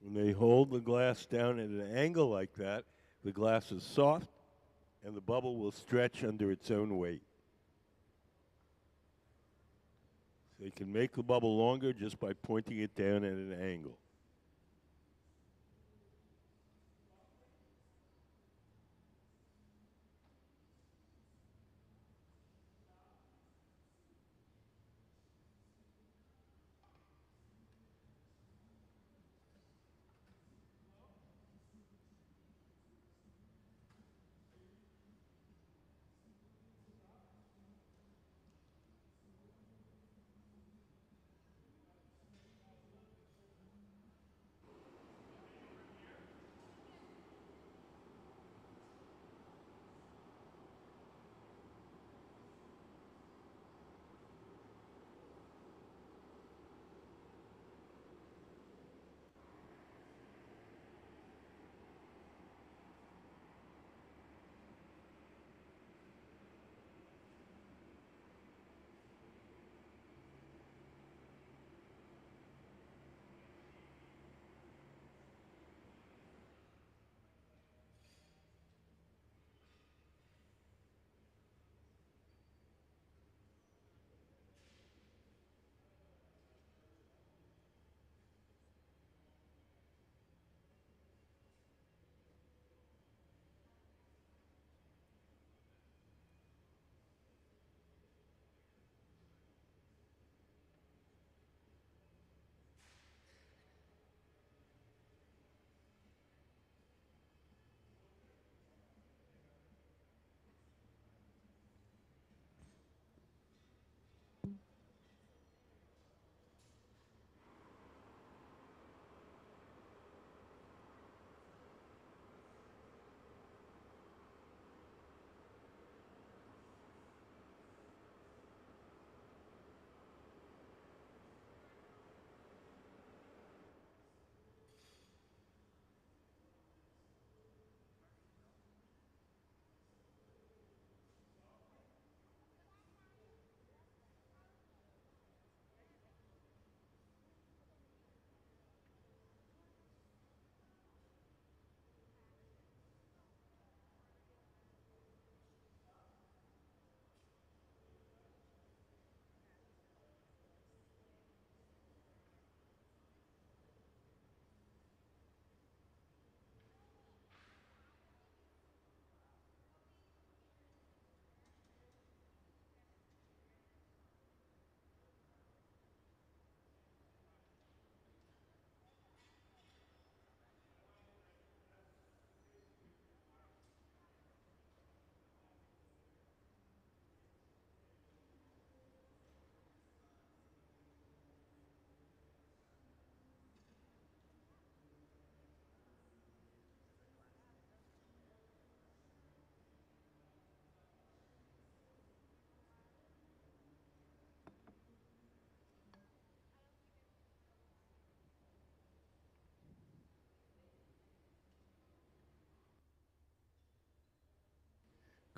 When they hold the glass down at an angle like that, the glass is soft and the bubble will stretch under its own weight. So you can make the bubble longer just by pointing it down at an angle.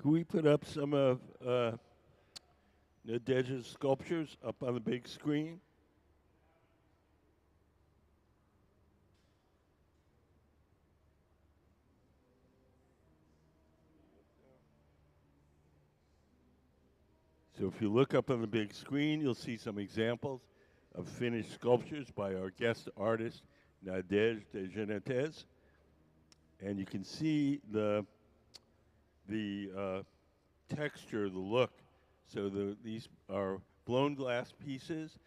Could we put up some of Nadège's sculptures up on the big screen? So if you look up on the big screen, you'll see some examples of finished sculptures by our guest artist, Nadège Desgenétez. And you can see the texture, the look. So these are blown glass pieces.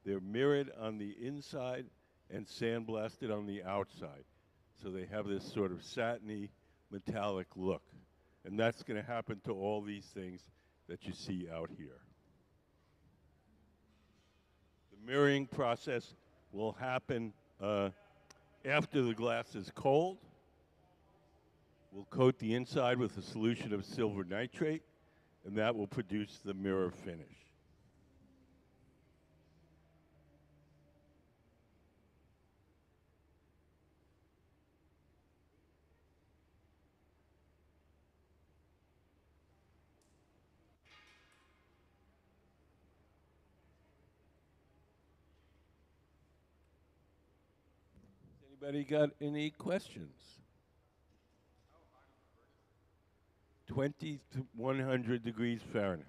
They're mirrored on the inside and sandblasted on the outside. So they have this sort of satiny, metallic look. And that's going to happen to all these things that you see out here. The mirroring process will happen after the glass is cold. We'll coat the inside with a solution of silver nitrate, and that will produce the mirror finish. Anybody got any questions? 20 to 100 degrees Fahrenheit.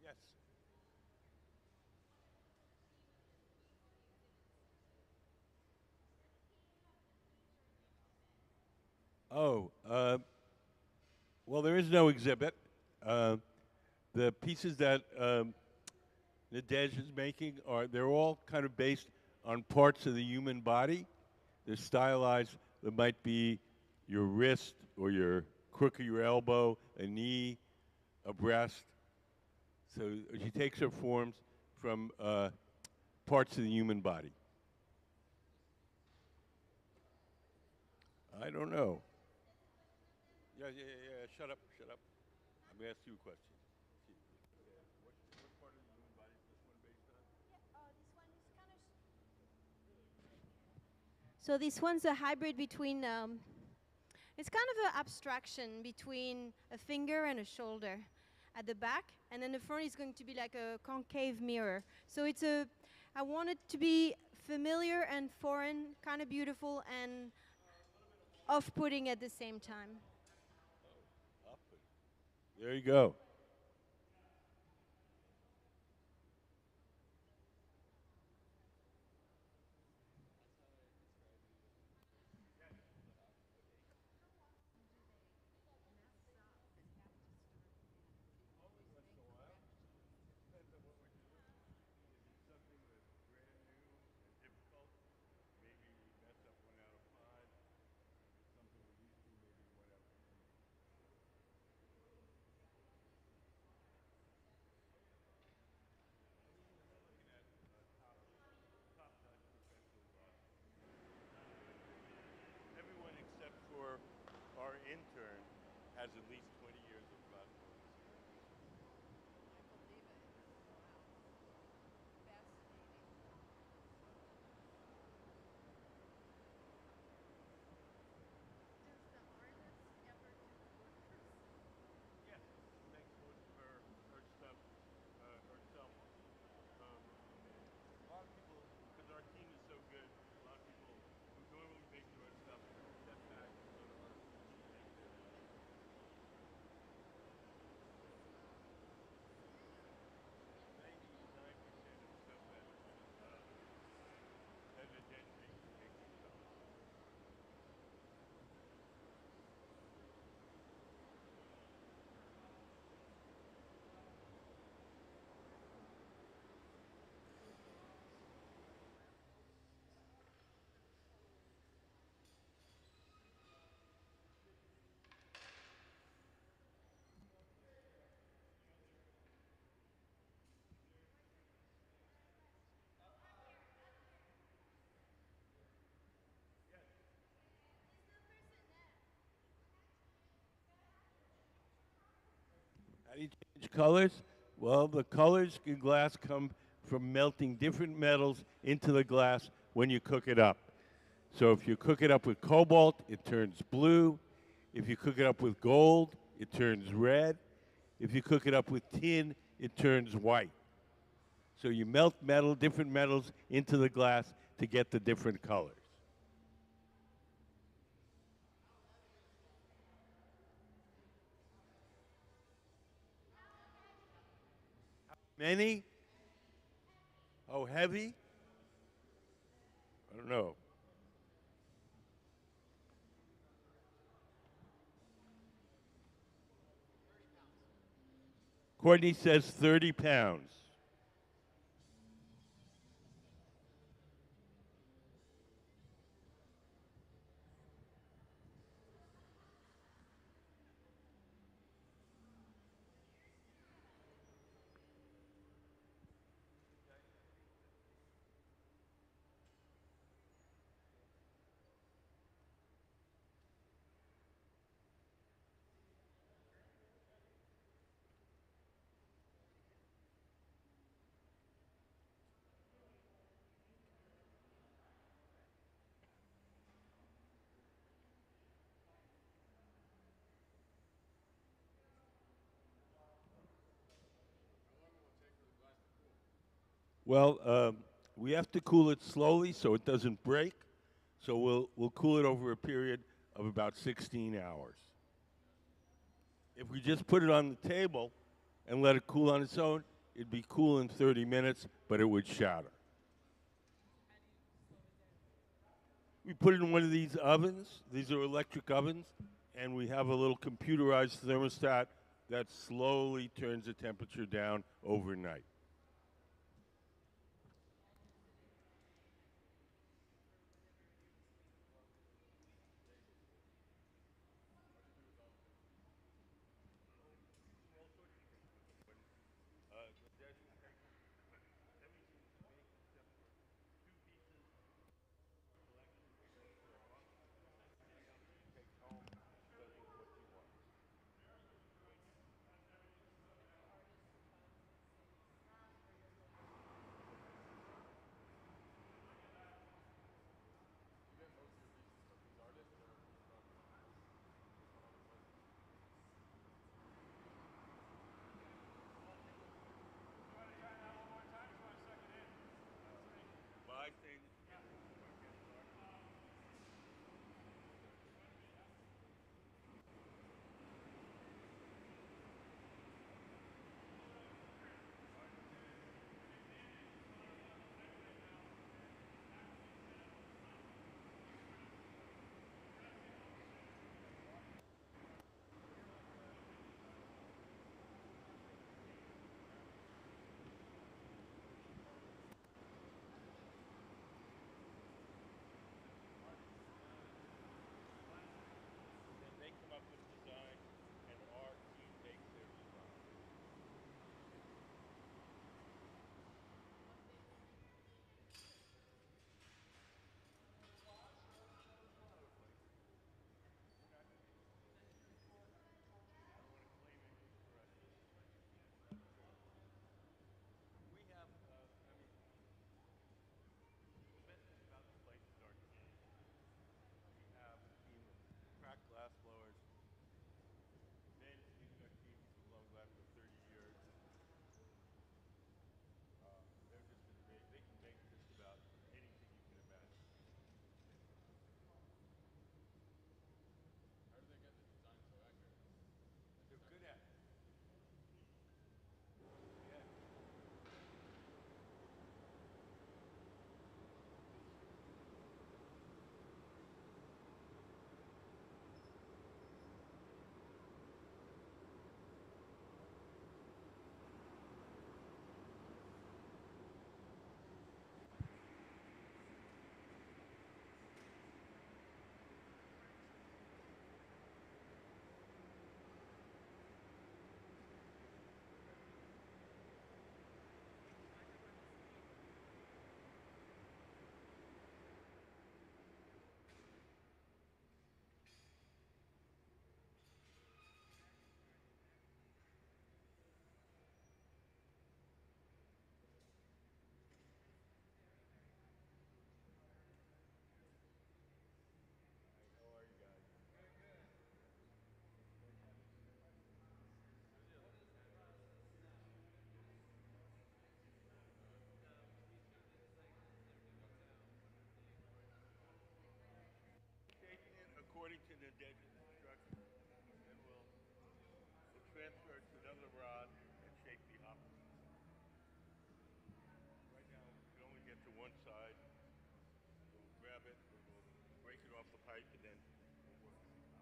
Yes. Oh, well, there is no exhibit. The pieces that Nadège is making they're all kind of based on parts of the human body. They're stylized. There might be your wrist or your crook of your elbow, a knee, a breast. So she takes her forms from parts of the human body. I don't know. Yeah. Shut up. I'm going to ask you a question. What part of the human body is this one based on? So this one's a hybrid between, it's kind of an abstraction between a finger and a shoulder at the back, and then the front is going to be like a concave mirror. So I want it to be familiar and foreign, kind of beautiful and off-putting at the same time. There you go. Everyone except for our intern has at least 20 years of glass blowing experience. Yes, she makes most of her stuff herself. A lot of people, because our team is so good, a lot of people who normally make their own stuff step back and go to our team and make their own. You change colors? Well, the colors in glass come from melting different metals into the glass when you cook it up. So if you cook it up with cobalt, it turns blue. If you cook it up with gold, it turns red. If you cook it up with tin, it turns white. So you melt different metals into the glass to get the different colors. Many? Oh, heavy? I don't know. Courtney says 30 pounds. Well, we have to cool it slowly so it doesn't break. So we'll cool it over a period of about 16 hours. If we just put it on the table and let it cool on its own, it'd be cool in 30 minutes, but it would shatter. We put it in one of these ovens. These are electric ovens, and we have a little computerized thermostat that slowly turns the temperature down overnight. get instructions, then we'll transfer it to another rod and shape the opposite. Right now, we can only get to one side. We'll grab it, we'll break it off the pipe, and then we'll work on the opposite.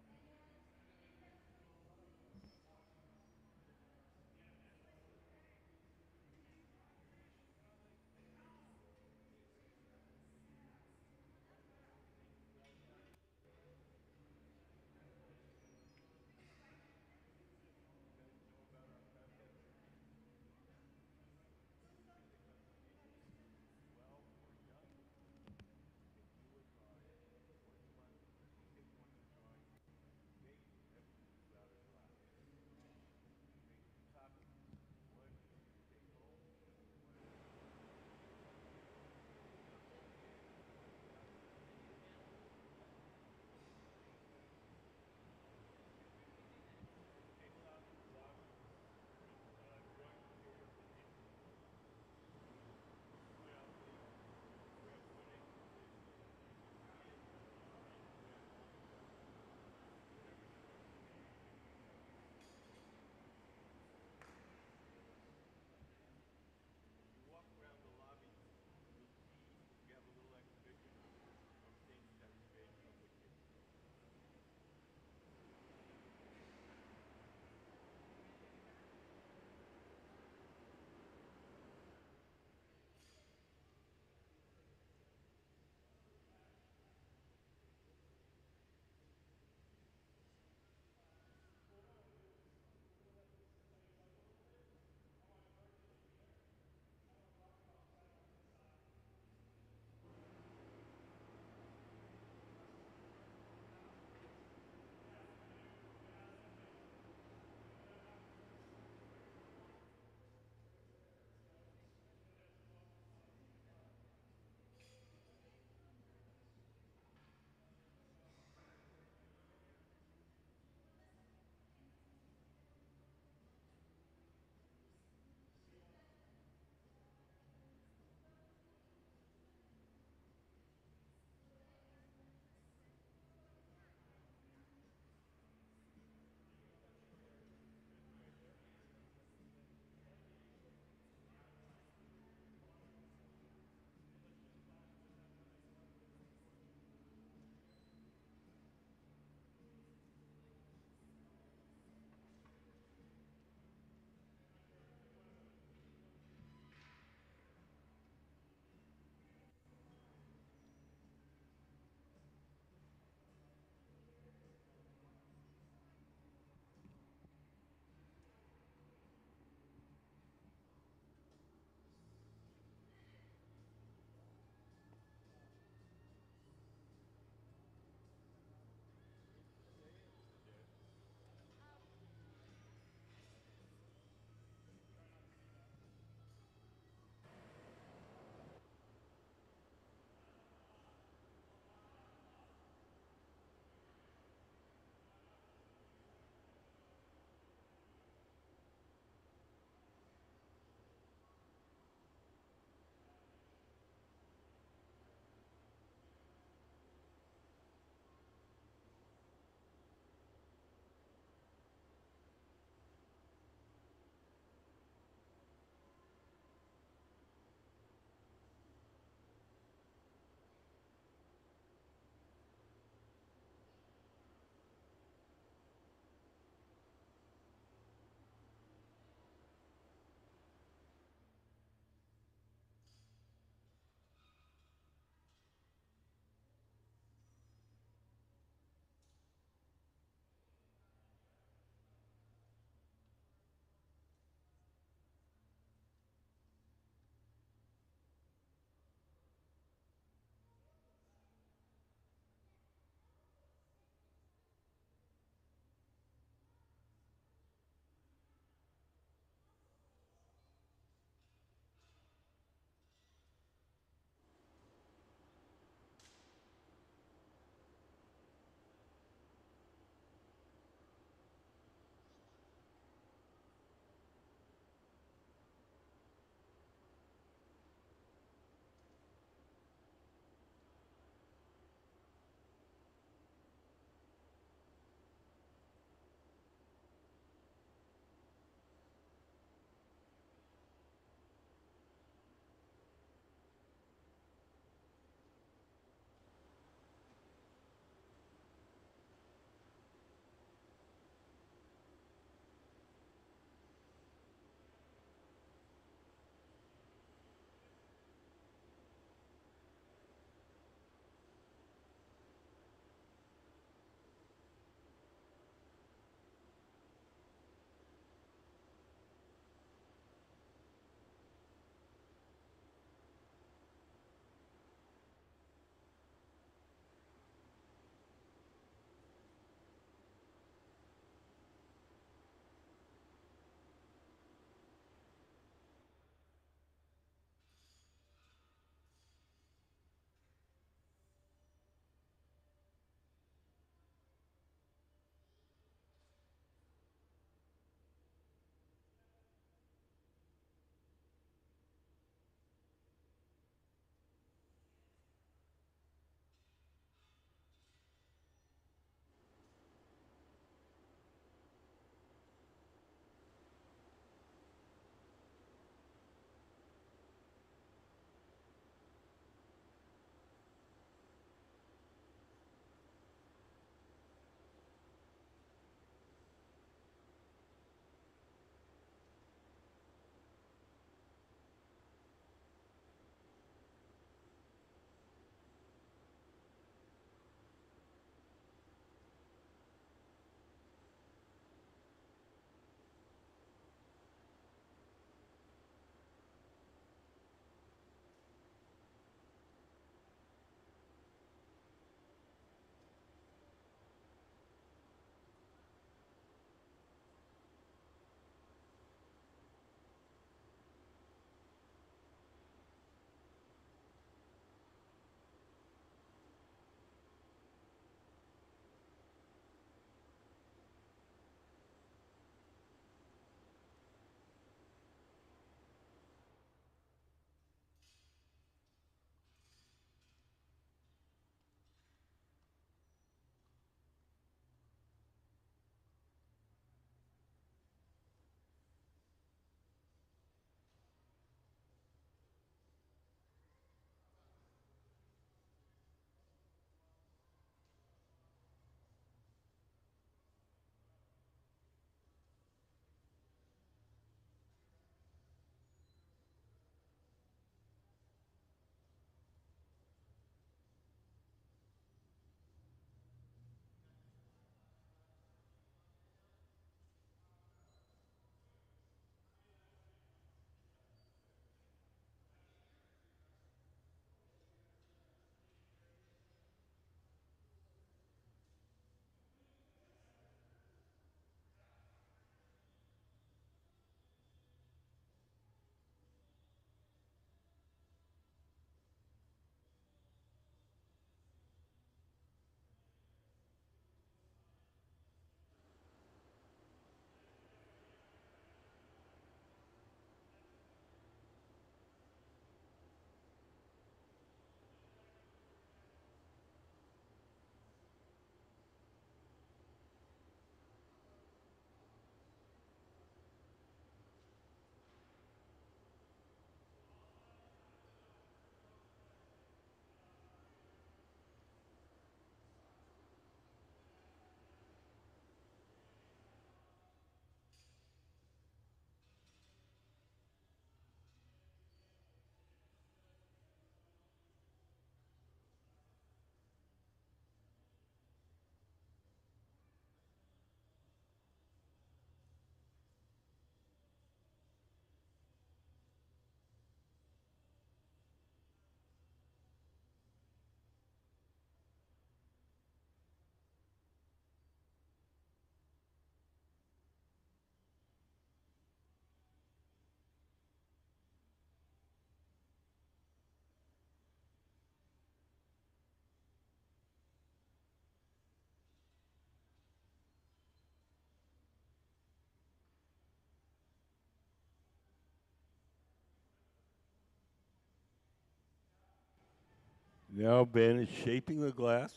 Now Ben is shaping the glass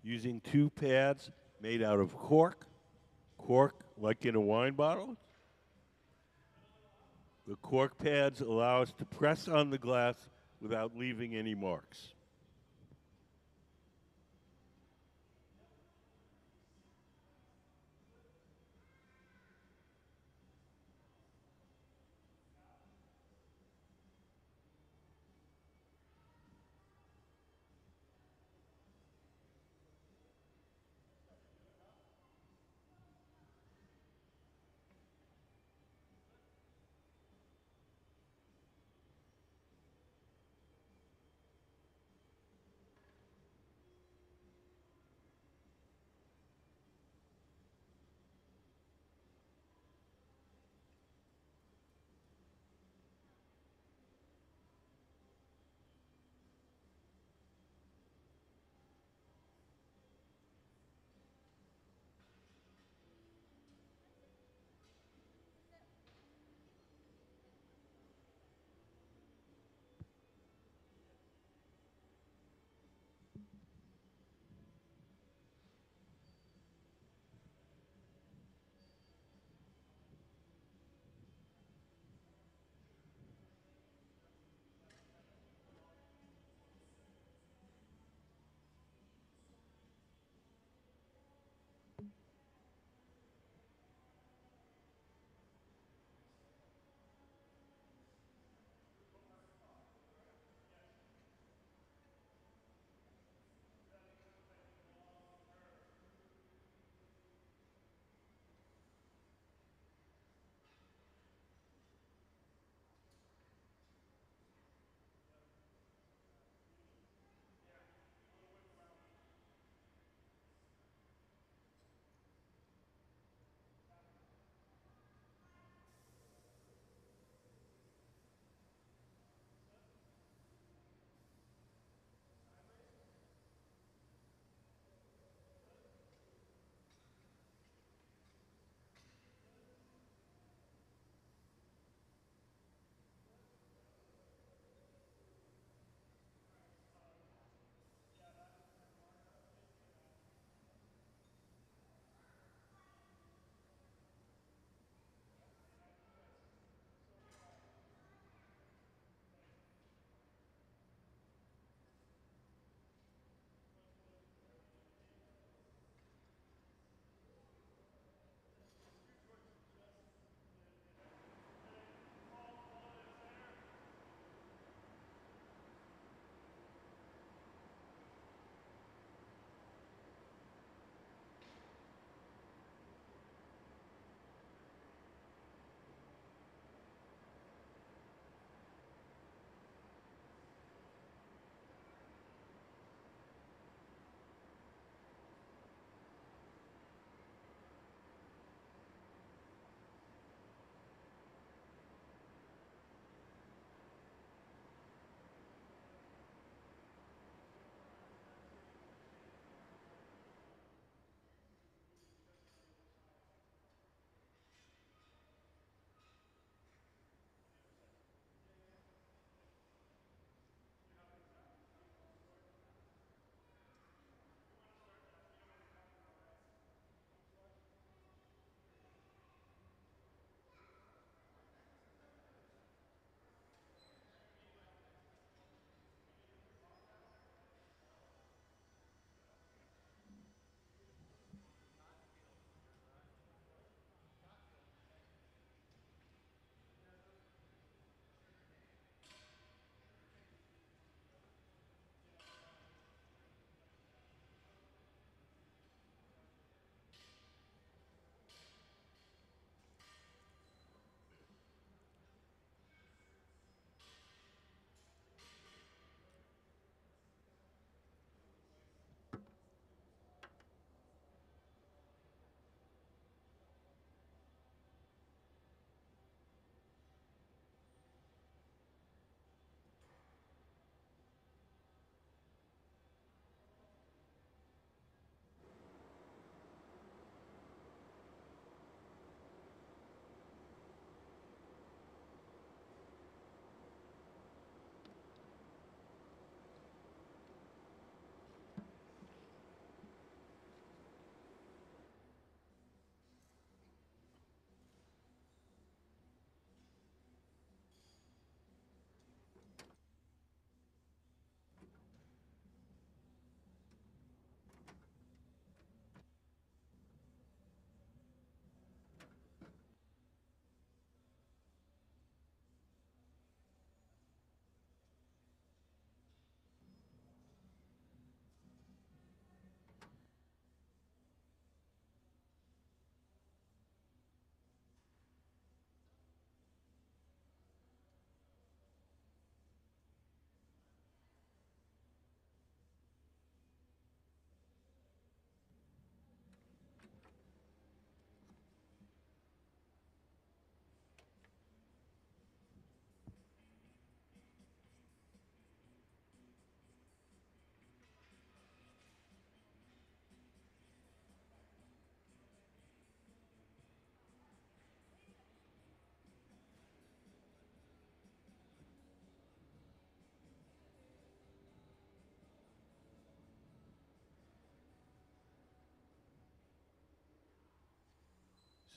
using two pads made out of cork. Cork, like in a wine bottle. The cork pads allow us to press on the glass without leaving any marks.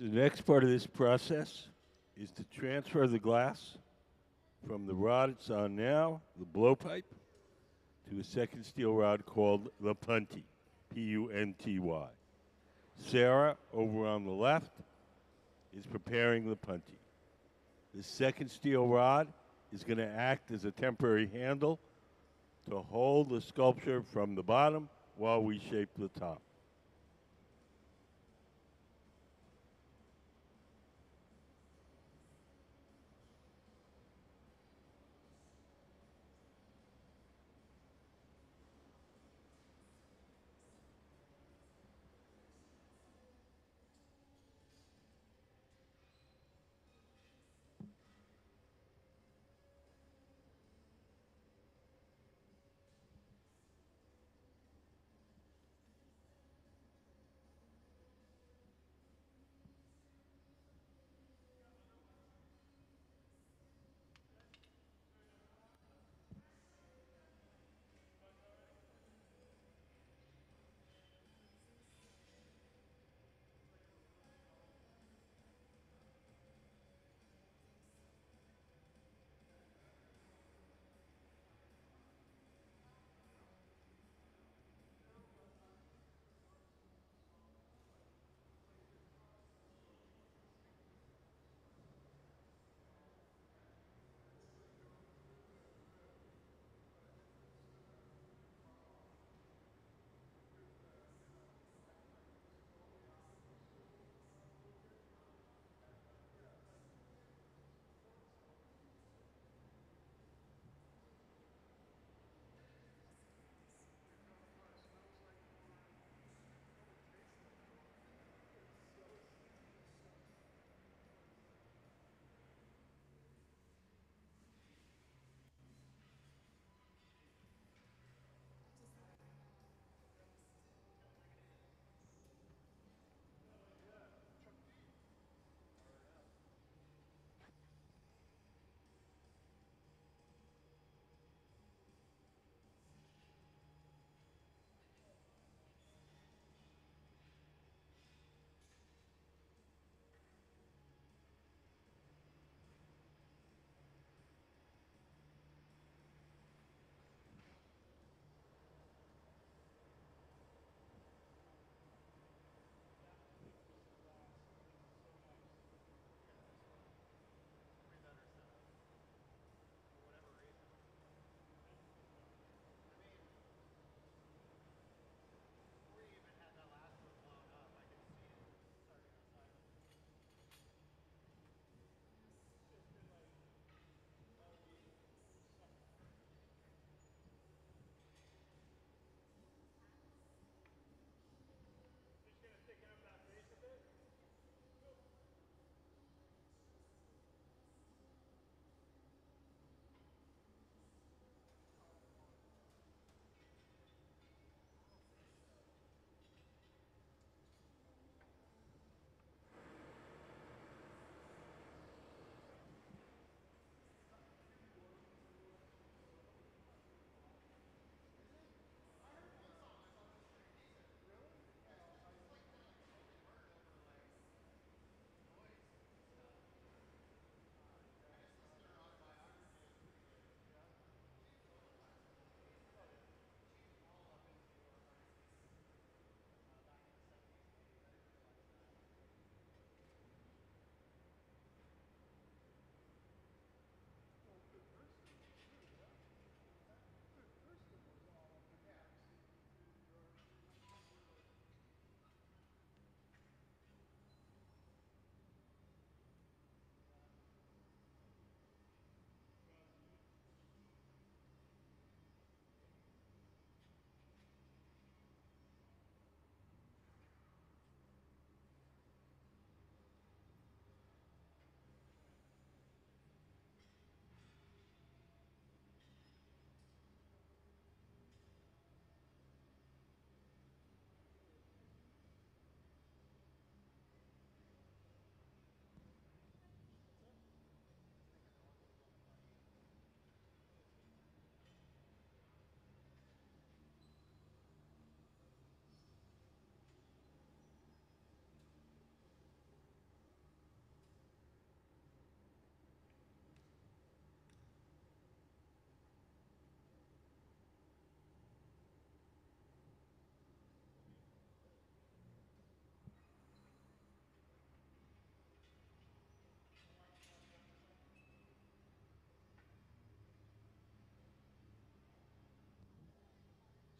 So the next part of this process is to transfer the glass from the rod it's on now, the blowpipe, to a second steel rod called the punty, P-U-N-T-Y. Sarah, over on the left, is preparing the punty. The second steel rod is going to act as a temporary handle to hold the sculpture from the bottom while we shape the top.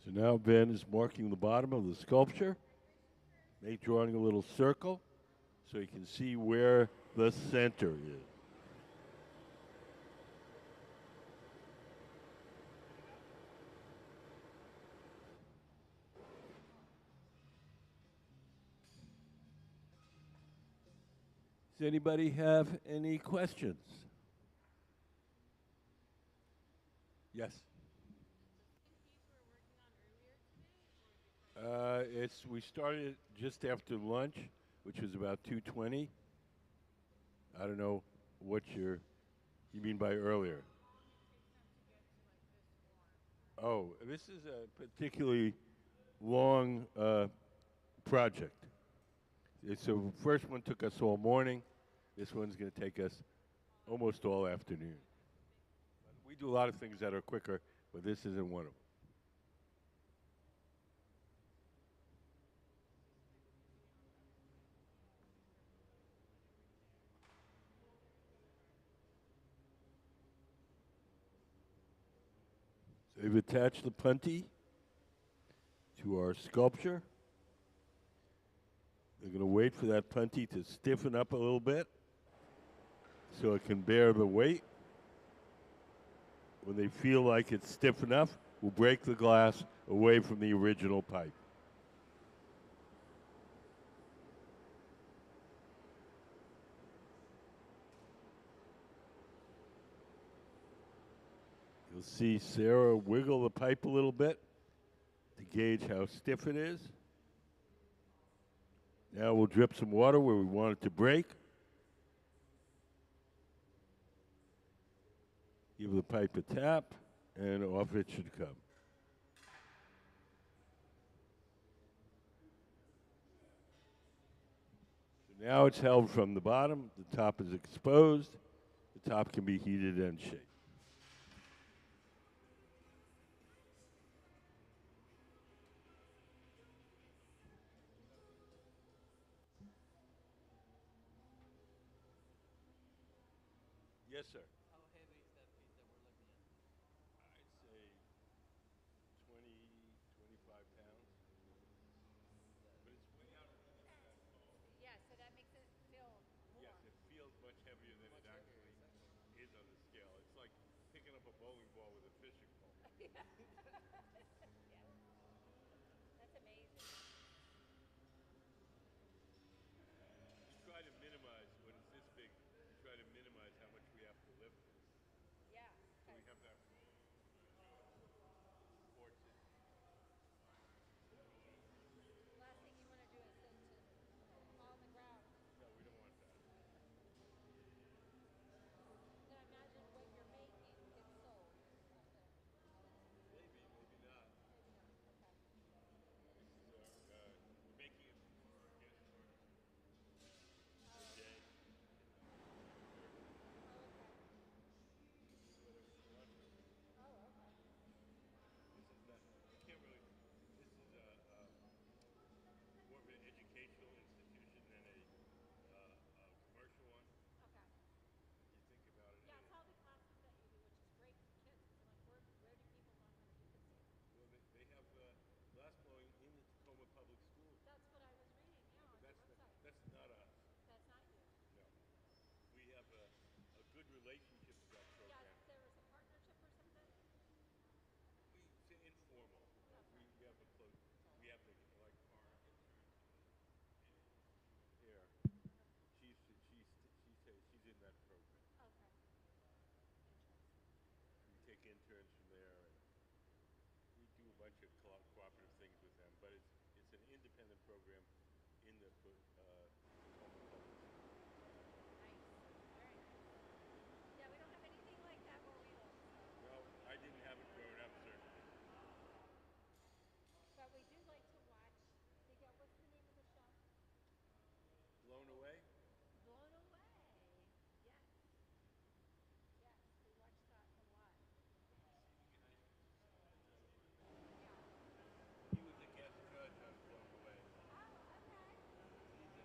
So now Ben is marking the bottom of the sculpture, drawing a little circle so you can see where the center is. Does anybody have any questions? Yes. We started just after lunch, which was about 2:20. I don't know what you mean by earlier. Oh, this is a particularly long project. So first one took us all morning. This one's going to take us almost all afternoon. We do a lot of things that are quicker, but this isn't one of them. So we've attached the punty to our sculpture. They're going to wait for that punty to stiffen up a little bit so it can bear the weight. When they feel like it's stiff enough, we'll break the glass away from the original pipe. You'll see Sarah wiggle the pipe a little bit to gauge how stiff it is. Now we'll drip some water where we want it to break. Give the pipe a tap, and off it should come. So now it's held from the bottom. The top is exposed. The top can be heated and shaped. Yes, sir. How heavy is that piece that we're looking at? I'd say 20, 25 pounds. But it's way out of the Yeah, so that makes it feel more. Yes, it feels much heavier than it actually is on the scale. It's like picking up a bowling ball with a fishing pole. Yeah. That's amazing. You try to minimize, when it's this big, you try to minimize how much we have to lift it. Yeah. So we have that supports it. Last thing you want to do is then to fall on the ground. No, we don't want that. Now imagine what you're making gets sold. Maybe, maybe not. Maybe not. Okay. This is our, we're making it for our guest artist today. Oh, okay. This is not, you can't really, this is more of an educational institution than a commercial one. Okay. You think about it. Yeah, it's all the classes that you do, which is great for kids. Because I'm like, where do people learn how to do this? Well, they have glass blowing in the Tacoma Public Schools. That's what I was reading. Yeah, on But your website. that's not us. That's not you. No. We have a good relationship with that Yeah, program. there was a partnership or something. It's informal. Okay. We have a close, we have the, like our intern here. She's in that program. Okay. We take interns from there, and we do a bunch of cooperative things with them. But it's an independent program in the Tacoma Public Schools. Nice. Very nice. Yeah, we don't have anything like that where we live. No, I didn't have it growing up, certainly. But we do like to watch. What's the name of the show? Blown away? Blown Away. Yes. Yes, we watch that a lot. Yeah. He was a guest judge on Blown Away. Oh, okay. He's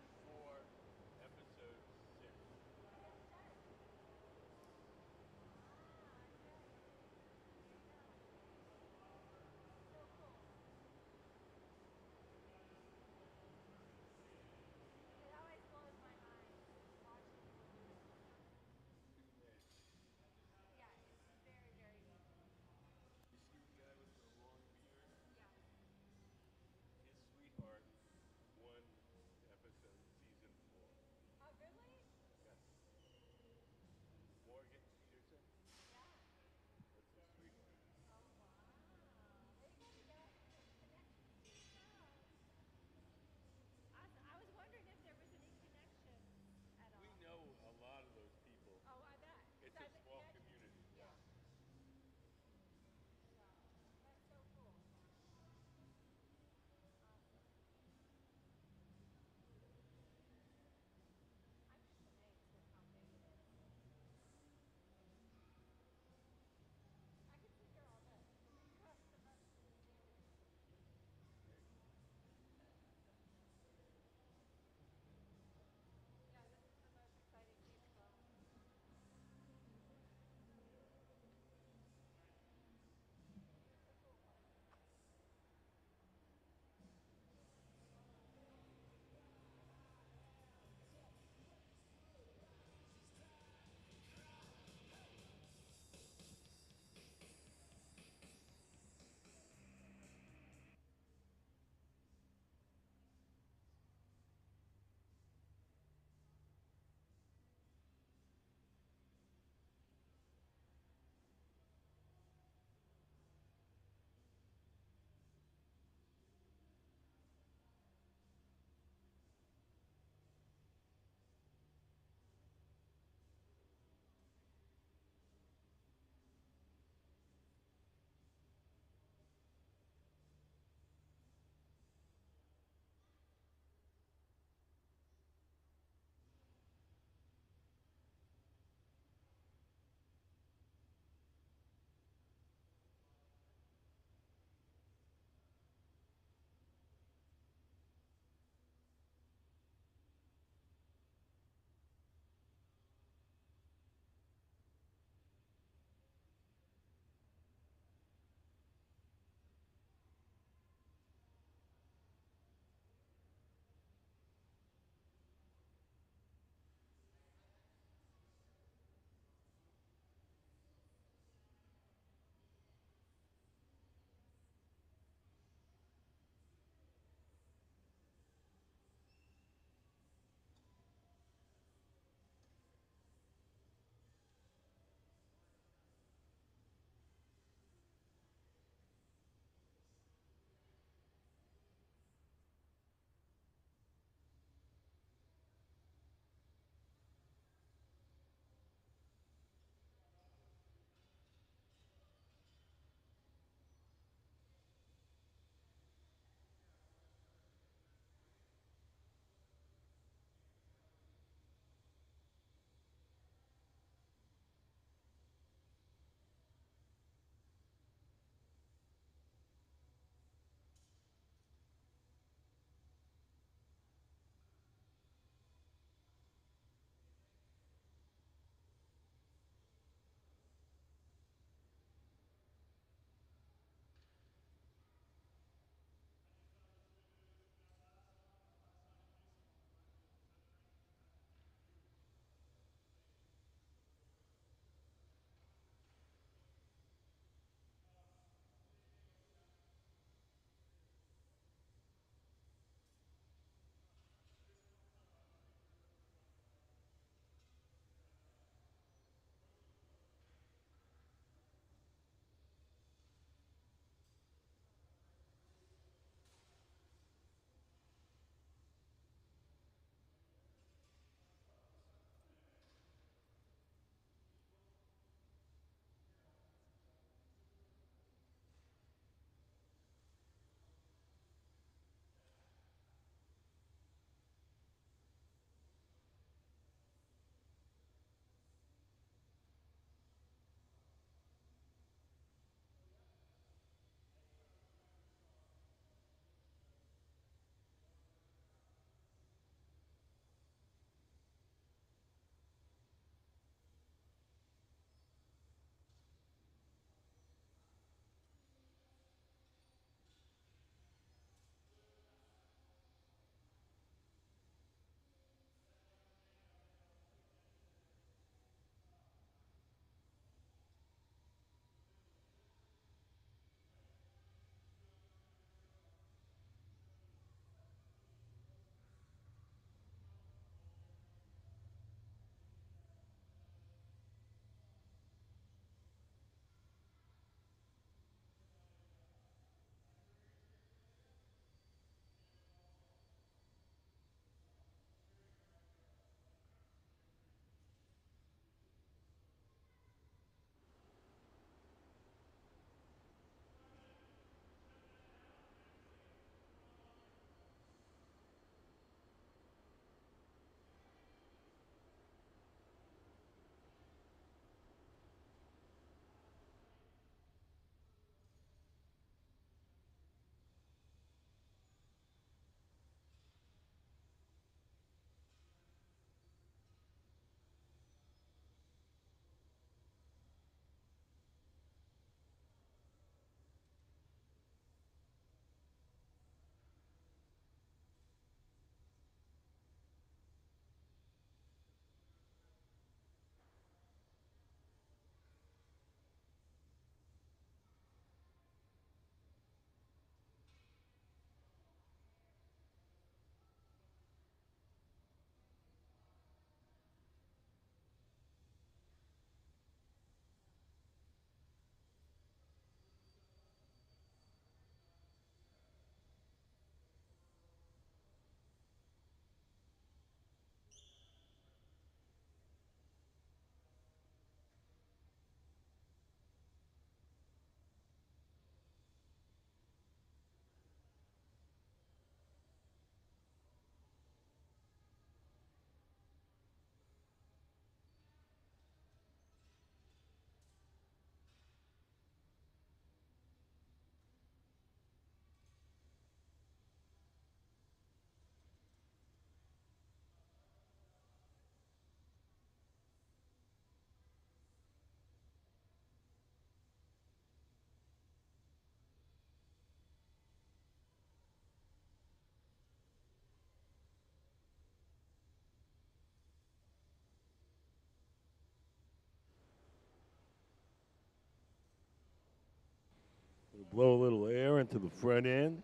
blow a little air into the front end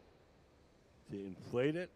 to inflate it.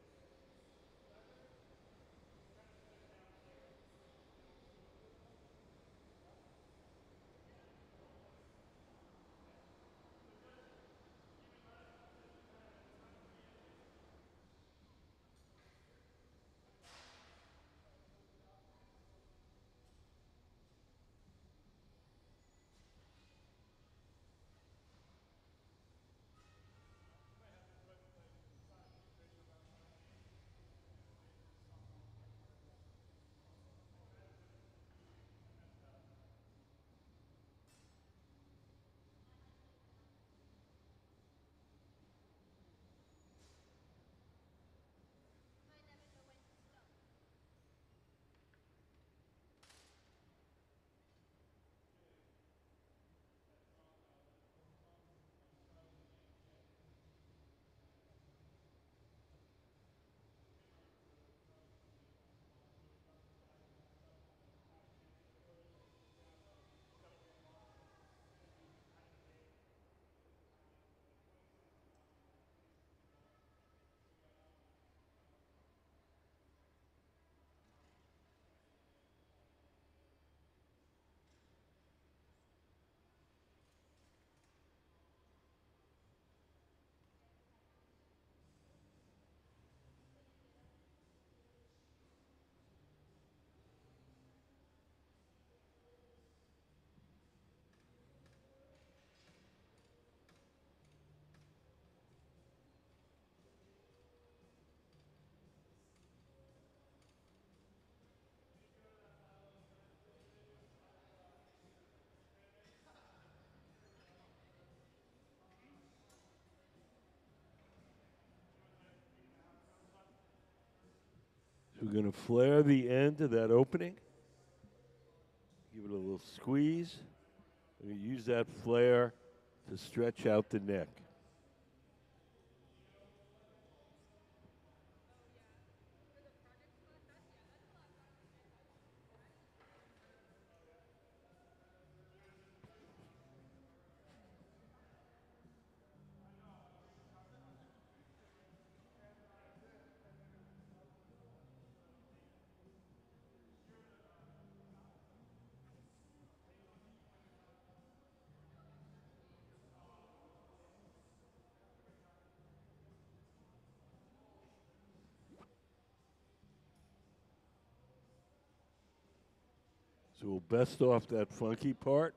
So we're going to flare the end of that opening. Give it a little squeeze. We're going to use that flare to stretch out the neck. So we'll best off that funky part.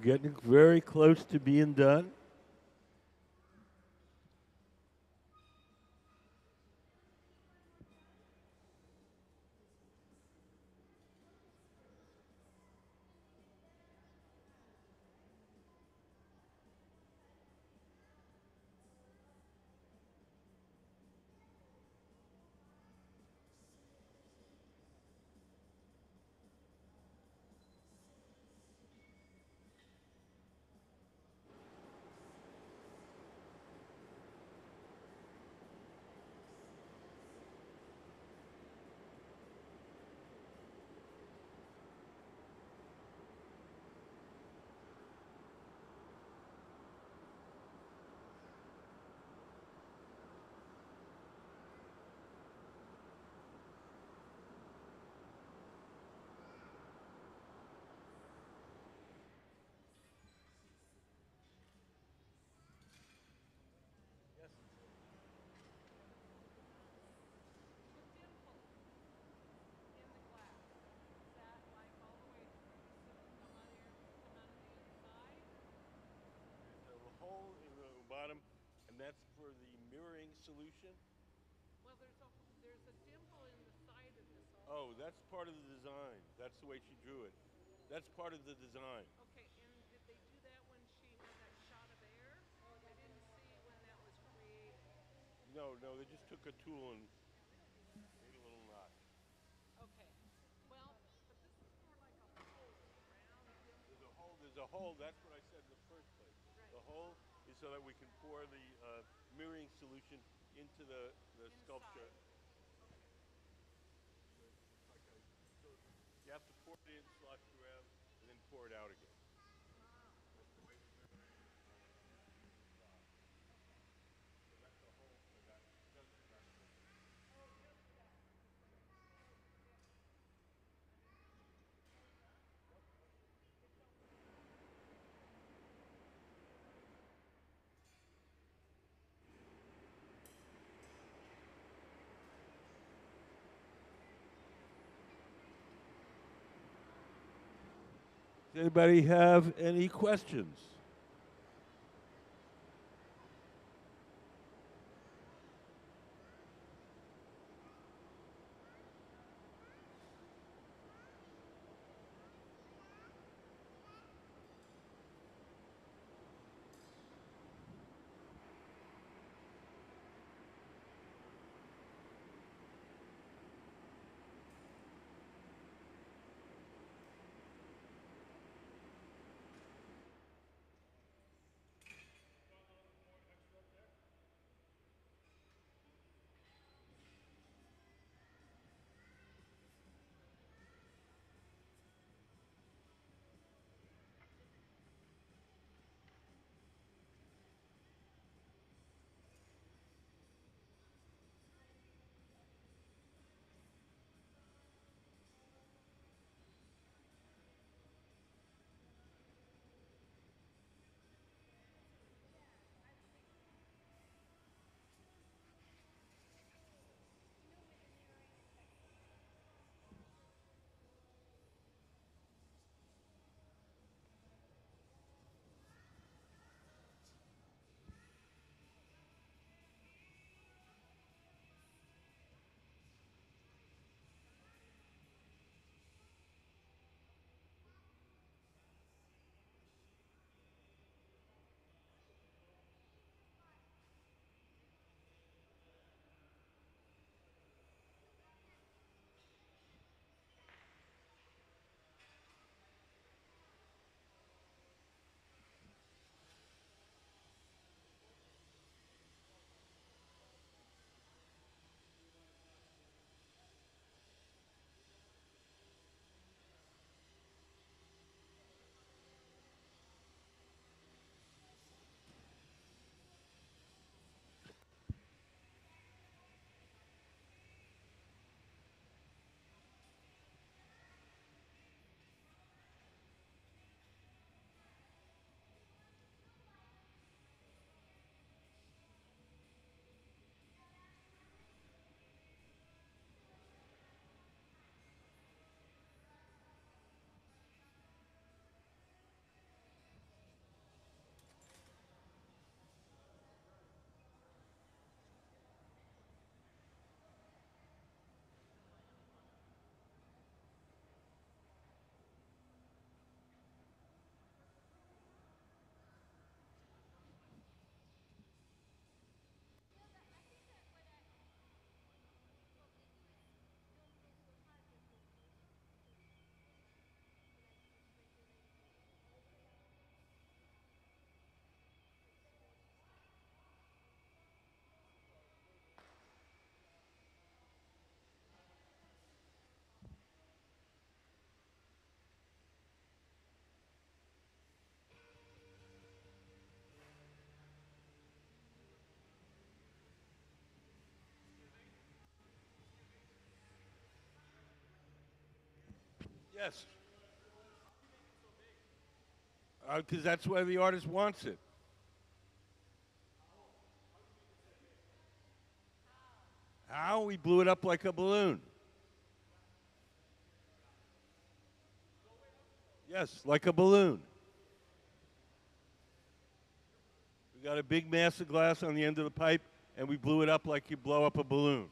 getting very close to being done. There's a hole in the bottom, and that's for the mirroring solution. Well, there's a dimple in the side of this also. Oh, that's part of the design. That's the way she drew it. That's part of the design. Okay, and did they do that when she had that shot of air? I didn't see when that was created. No, no, they just took a tool and made a little notch. Okay. Well, but this is more like a hole, round dimple. There's a hole. That's what I said in the first place. The hole is so that we can pour the mirroring solution into the sculpture. So you have to pour it in, slosh it around, and then pour it out again. That's the way the mirroring is designed. So that's the hole for that, just for that purpose. Does anybody have any questions? Yes. Because that's why the artist wants it. How? We blew it up like a balloon. Yes, like a balloon. We got a big mass of glass on the end of the pipe, and we blew it up like you blow up a balloon.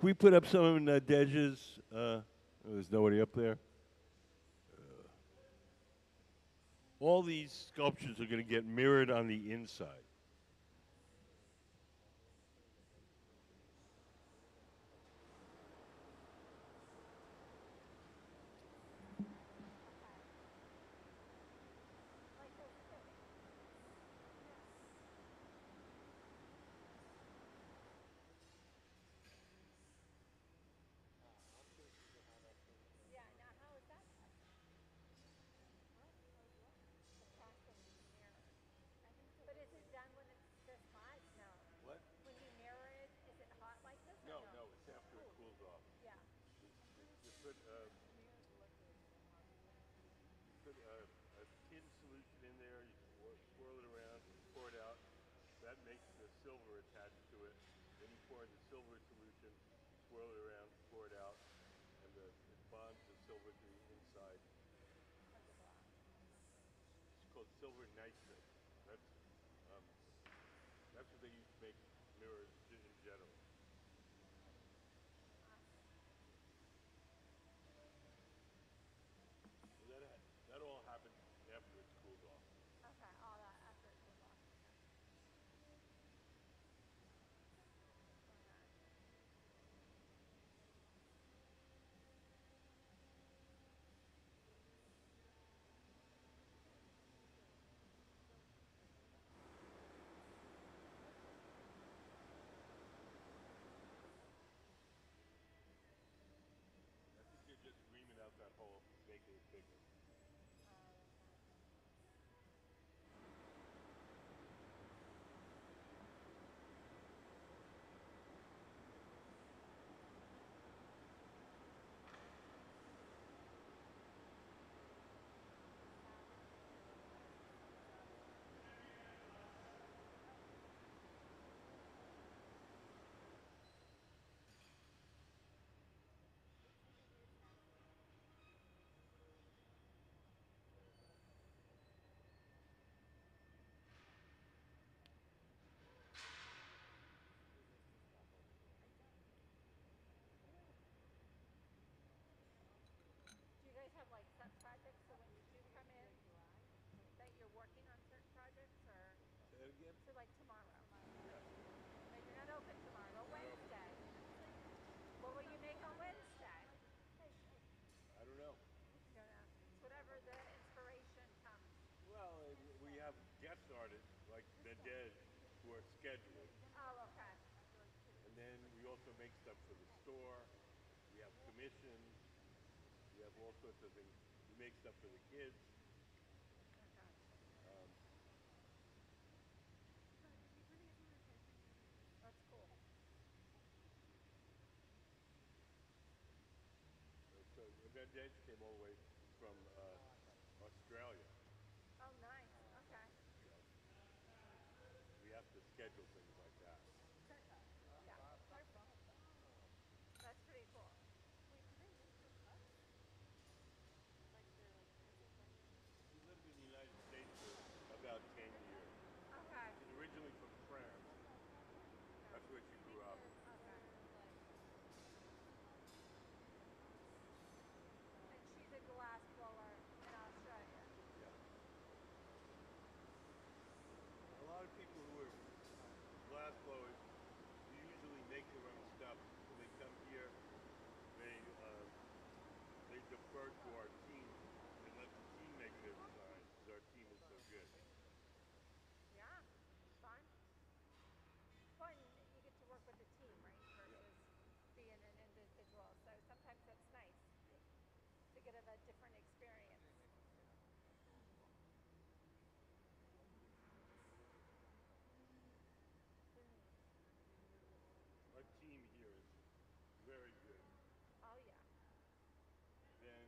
Can we put up some of Nadège's? There's nobody up there. All these sculptures are going to get mirrored on the inside. Like those sticks. Yeah, now how is that possible? What? The process is mirrored. I think so. But is it done when it's this hot? No. What? When you mirror it, is it hot like this or No, no? no, it's after it cools off. Yeah. You put a tin solution in there, you swirl it around, pour it out. That makes the silver attached to it. Then you pour in the silver solution, swirl it around, pour it out, and it bonds the silver to the inside. Of the glass. It's called silver nitrate. That's um, that's what they use to make mirrors in general. Awesome. So that all happens after it's cooled off. Okay, all that after it cools off. Okay. I think they're just reaming out that hole, making it bigger. Do you guys have like set projects so when you do come in that you're working on certain projects or Say that again? so like tomorrow? Yes. No, you're not open tomorrow, Wednesday. What will you make on Wednesday? I don't know. You don't know. It's whatever the inspiration comes. Well, we have guest artists like Nadège who are scheduled. Oh, okay. And then we also make stuff for the store. We have commissions. We have all sorts of things. We make stuff for the kids. Okay. Um, That's cool. so Nadège came all the way from Australia. Oh, nice. Okay. So we have to schedule things like that. Yeah. That's pretty cool. She lived in the United States for about 10 years. Okay. She's originally from France. That's where she grew up. Okay. And she's a glass blower in Australia. Yeah. A lot of people who are glass blowers usually make their own stuff. When they come here, they defer to our team and let the team make their designs because our team is so good. Yeah. Fun. Fun. You get to work with a team, right? Yeah. Versus being an individual. So sometimes that's nice Yeah. to get a different experience. Our team here is very good. Oh yeah. Then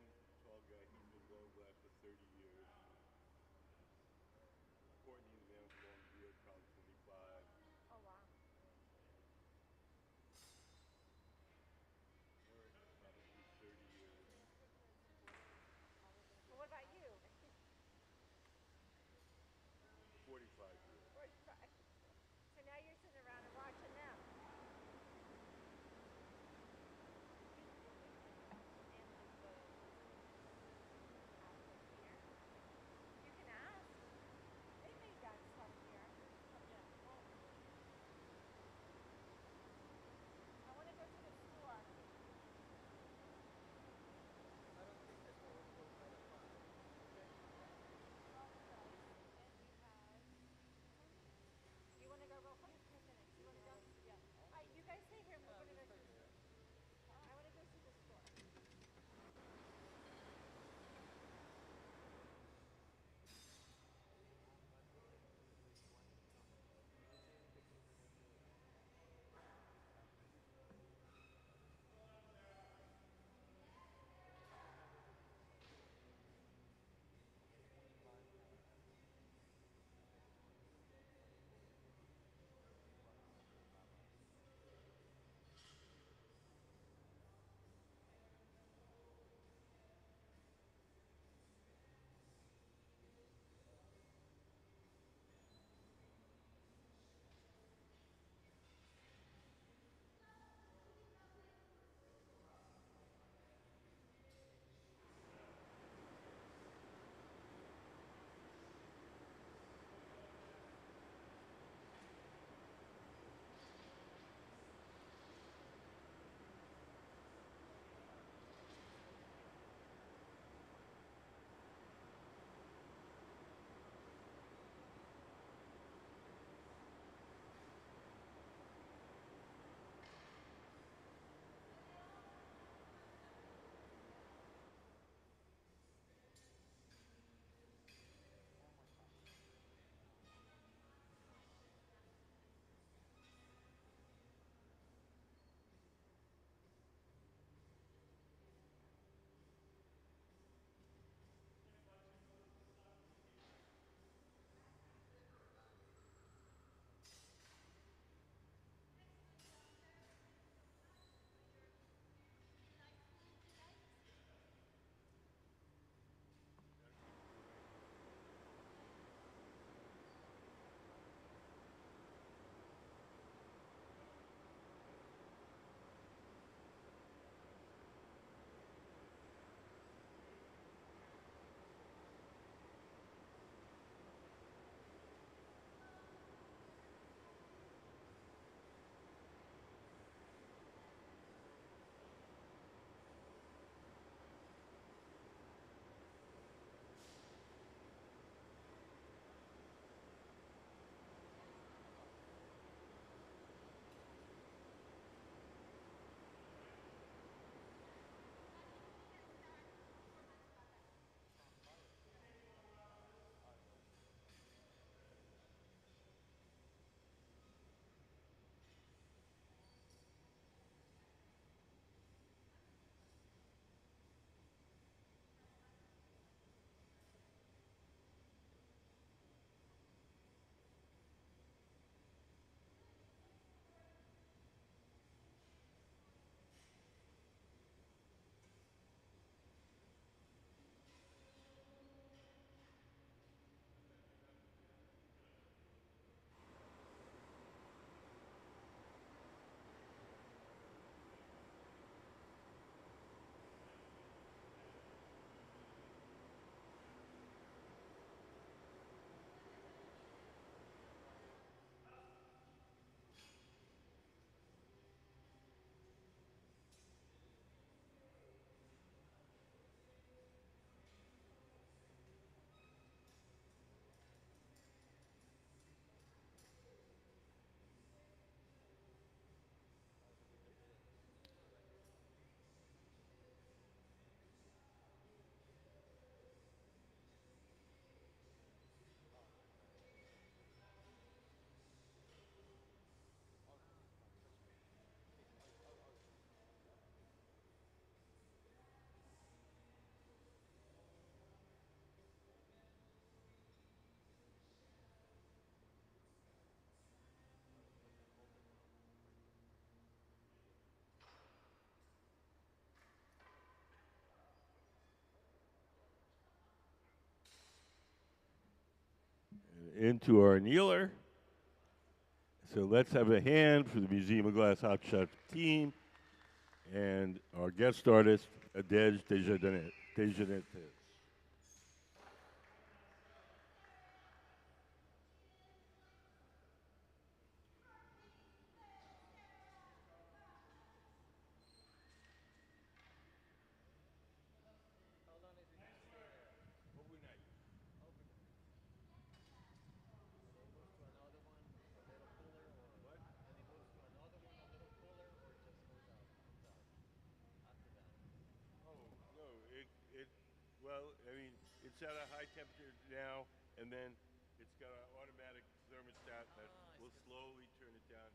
into our annealer. So let's have a hand for the Museum of Glass Hot Shot team and our guest artist, Nadège Desgenétez. How long is it to stay there? Overnight. Overnight. And it moves to another one, a little cooler, or What? and it moves to another one, a little cooler, or it just goes out, comes out after that. Oh, no, well, I mean, it's at a high temperature now, and then it's got an automatic thermostat that Ah, will it's slowly turn it down